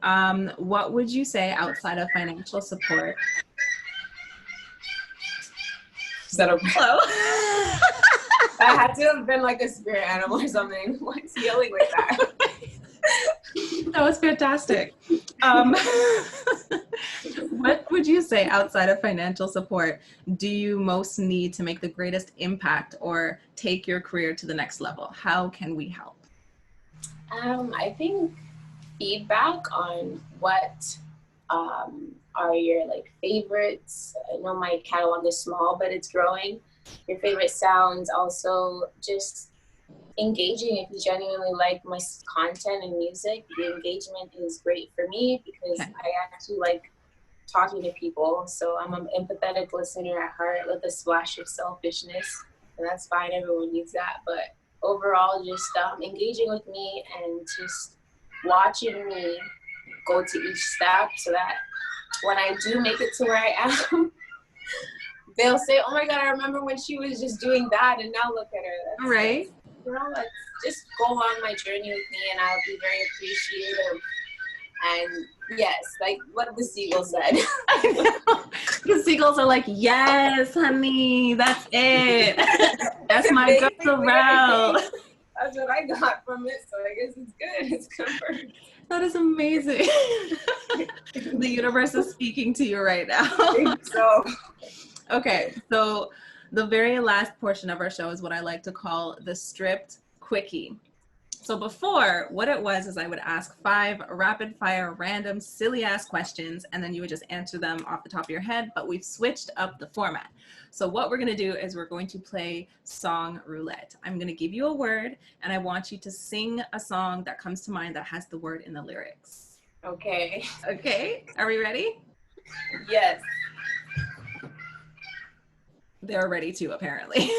What would you say outside of financial support? Is that okay? Hello? I had to have been like a spirit animal or something. What's yelling like that? That was fantastic. What would you say outside of financial support do you most need to make the greatest impact or take your career to the next level? How can we help? I think feedback on what are your like favorites. I know my catalog is small, but it's growing. Your favorite sounds, also just engaging. If you genuinely like my content and music, the engagement is great for me because I actually like talking to people. So I'm an empathetic listener at heart with a splash of selfishness, and that's fine. Everyone needs that. But overall, just engaging with me and just watching me go to each step so that when I do make it to where I am, they'll say, oh my God, I remember when she was just doing that and now look at her. That's, right. You know, let's just go on my journey with me and I'll be very appreciative. And yes, like what the seagull said. The seagulls are like, yes, honey, that's it. That's my girl, Durreyl. That's what I got from it, so I guess it's good. It's confirmed. That is amazing. The universe is speaking to you right now. I think so. Okay, so the very last portion of our show is what I like to call the stripped quickie. So before, what it was is I would ask 5 rapid fire, random, silly ass questions, and then you would just answer them off the top of your head, but we've switched up the format. So what we're gonna do is we're going to play song roulette. I'm gonna give you a word, and I want you to sing a song that comes to mind that has the word in the lyrics. Okay. Okay, are we ready? Yes. They're ready too, apparently.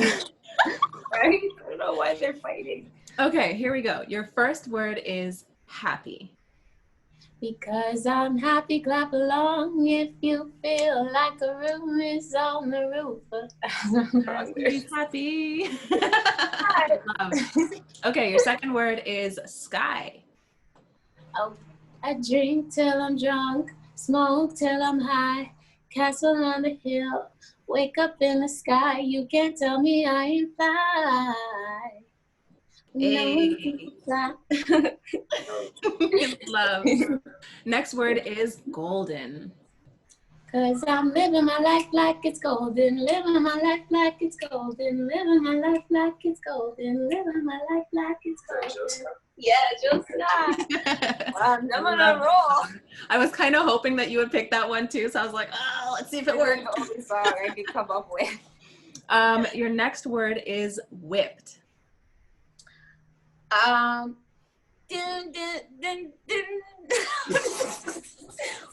Right? I don't know why they're fighting. Okay, here we go. Your first word is happy. Because I'm happy, clap along if you feel like a room is on the roof. He's happy. Okay, your second word is sky. Oh, I drink till I'm drunk, smoke till I'm high, castle on the hill, wake up in the sky. You can't tell me I ain't fly. Hey. Love. Next word is golden. Cause I'm living my life like it's golden, living my life like it's golden, living my life like it's golden, living my life like it's golden. Yeah, just that. I'm on a roll. I was kind of hoping that you would pick that one too, so I was like, oh, let's see if it works. The only song I could come up with. Your next word is whipped. Dun, dun, dun, dun.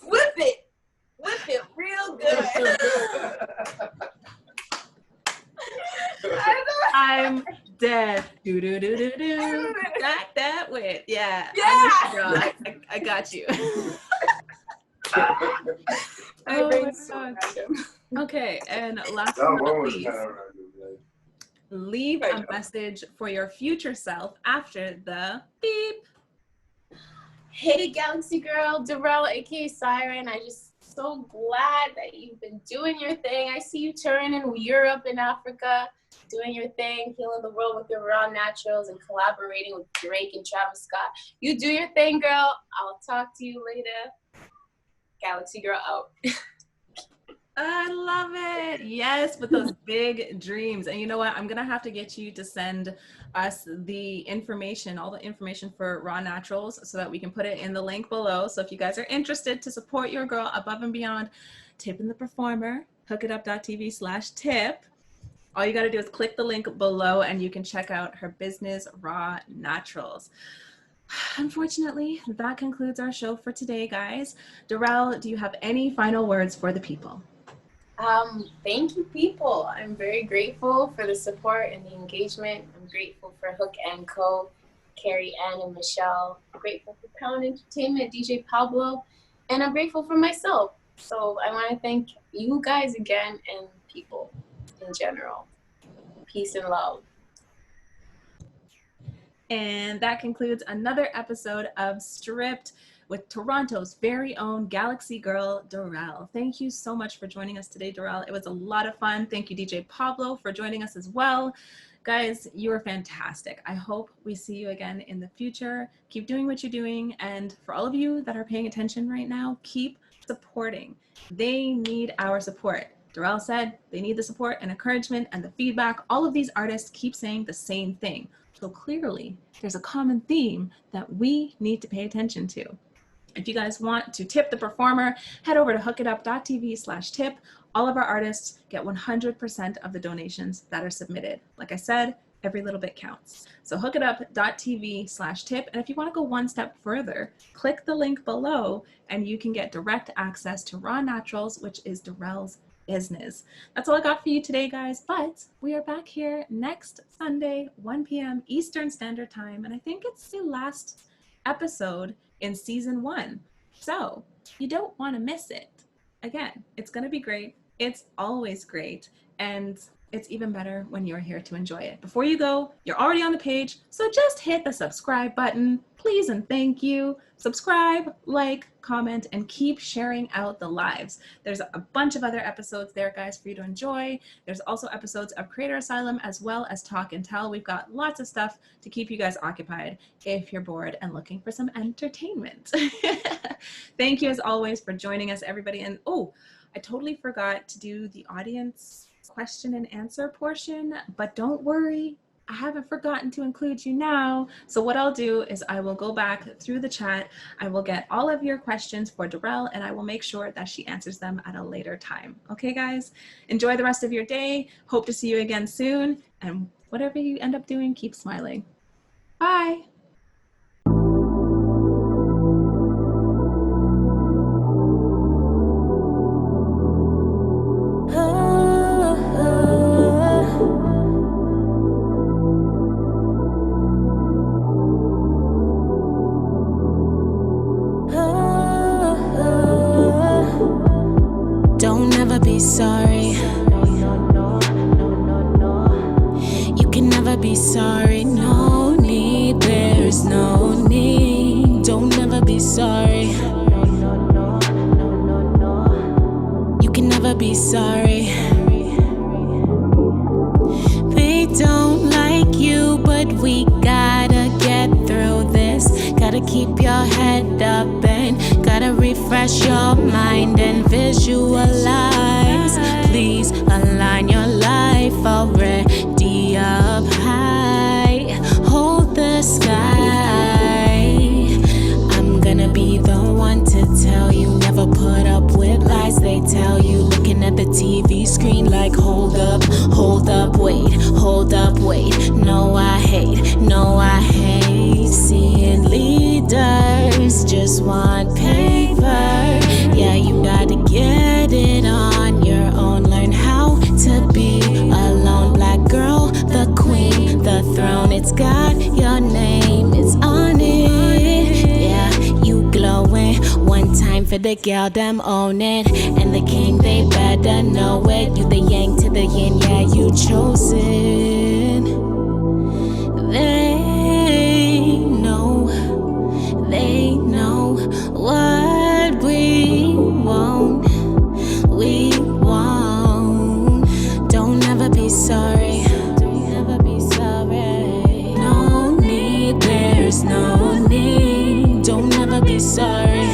Whip it real good. I'm dead. Do do do do do. Got that whip. Yeah. Yeah. I got you. Okay, and last but not least, leave a message for your future self after the beep. Hey, Galaxy Girl, Durreyl, aka Siren. I just so glad that you've been doing your thing. I see you touring in Europe and Africa, doing your thing, healing the world with your raw naturals and collaborating with Drake and Travis Scott. You do your thing, girl. I'll talk to you later. Galaxy Girl out. I love it. Yes, with those big dreams. And you know what? I'm going to have to get you to send us the information, all the information for Raw Naturals so that we can put it in the link below. So if you guys are interested to support your girl above and beyond, tipping the performer, hookitup.tv/tip. All you got to do is click the link below and you can check out her business, Raw Naturals. Unfortunately, that concludes our show for today, guys. Durreyl, do you have any final words for the people? Thank you, people. I'm very grateful for the support and the engagement. I'm grateful for Hook and Co, Carrie Ann and Michelle. I'm grateful for Crown Entertainment, DJ Pablo, and I'm grateful for myself. So I want to thank you guys again and people in general. Peace and love. And that concludes another episode of Stripped with Toronto's very own Galaxy Girl, Durreyl. Thank you so much for joining us today, Durreyl. It was a lot of fun. Thank you, DJ Pablo, for joining us as well. Guys, you are fantastic. I hope we see you again in the future. Keep doing what you're doing. And for all of you that are paying attention right now, keep supporting. They need our support. Durreyl said they need the support and encouragement and the feedback. All of these artists keep saying the same thing. So clearly, there's a common theme that we need to pay attention to. If you guys want to tip the performer, head over to hookitup.tv/tip. All of our artists get 100% of the donations that are submitted. Like I said, every little bit counts. So hookitup.tv/tip. And if you want to go one step further, click the link below and you can get direct access to Raw Naturals, which is Durreyl's business. That's all I got for you today, guys, but we are back here next Sunday, 1 p.m. Eastern Standard Time, and I think it's the last episode in season 1, so you don't want to miss it. Again, it's going to be great. It's always great, and it's even better when you're here to enjoy it. Before you go, you're already on the page, so just hit the subscribe button, please and thank you. Subscribe, like, comment, and keep sharing out the lives. There's a bunch of other episodes there, guys, for you to enjoy. There's also episodes of Creator Asylum as well as Talk and Tell. We've got lots of stuff to keep you guys occupied if you're bored and looking for some entertainment. Thank you as always for joining us, everybody. And oh, I totally forgot to do the audience question and answer portion, but don't worry, I haven't forgotten to include you now. So what I'll do is I will go back through the chat. I will get all of your questions for Durreyl, and I will make sure that she answers them at a later time. Okay, guys? Enjoy the rest of your day. Hope to see you again soon. And whatever you end up doing, keep smiling. Bye. Don't ever be sorry. You can never be sorry. No need, there's no need. Don't ever be sorry. You can never be sorry. They don't like you, but we gotta get through this. Gotta keep your head up and gotta refresh your mind and visualize. Please align your life already up high. Hold the sky. I'm gonna be the one to tell you, never put up with lies they tell you. Looking at the TV screen like, hold up, wait, hold up, wait. No, I hate seeing leaders just want paper. Yeah, you gotta get it on your own. Learn how to be alone. Black girl, the queen, the throne. It's got your name, it's on it. Yeah, you glowing. One time for the girl, them own it. And the king, they better know it. You the yang to the yin, yeah, you chosen. They know what we want. We won't. Don't ever be sorry. Don't ever be sorry. No need, there's no need. Don't ever be sorry.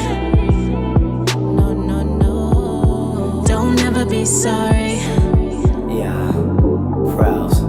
No, no, no. Don't ever be sorry. Yeah, Frowns.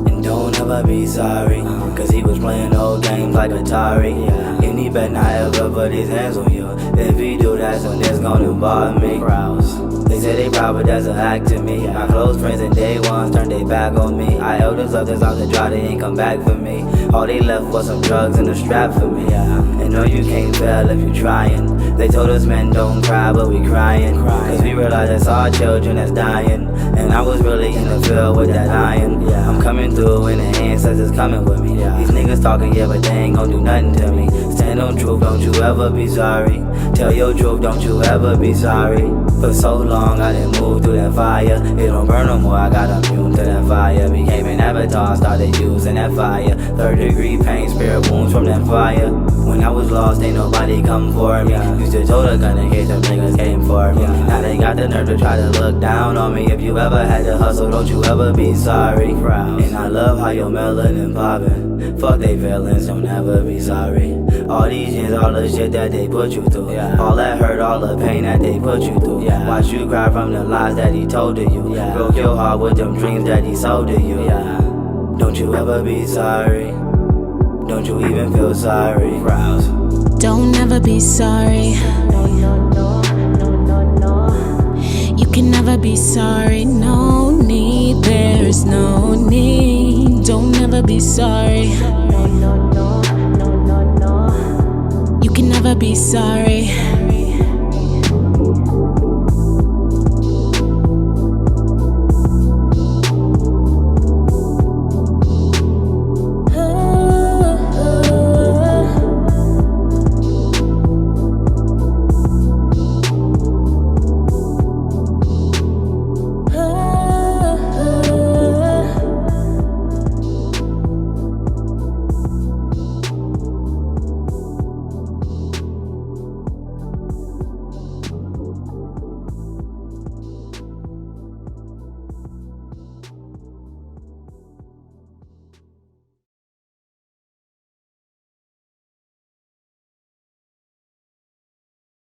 And don't ever be sorry, cause he was playing old games like Atari. And he better not ever put his hands on you. If he do that, then it's gonna bother me. Frowns. They say they proud, but that's an act to me. My close friends and day ones turned their back on me. I held us up, that's out the dry, they ain't come back for me. All they left was some drugs and a strap for me. And no, you can't fail if you trying. They told us men don't cry, but we crying. Cause we realize it's our children that's dying. And I was really in the field with that iron. I'm coming through and the ancestors coming with me. These niggas talking, yeah, but they ain't gon' do nothing to me. Stand on truth, don't you ever be sorry. Tell your truth, don't you ever be sorry. For so long I didn't move through that fire. It don't burn no more, I got immune to that fire. Became an avatar, started using that fire. 3rd-degree pain, spirit wounds from that fire. When I was lost, ain't nobody come for me. Used to told a gun in case them niggas came for me. Now they got the nerve to try to look down on me. If you ever had to hustle, don't you ever be sorry. And I love how your melanin poppin'. Fuck they feelings, don't ever be sorry. All these years, all the shit that they put you through. All that hurt, all the pain that they put you through. Watch you cry from the lies that he told to you. Broke your heart with them dreams that he sold to you. Don't you ever be sorry. Don't you even feel sorry. Don't ever be sorry. You can never be sorry. No need, there's no need. Don't ever be sorry. You can never be sorry.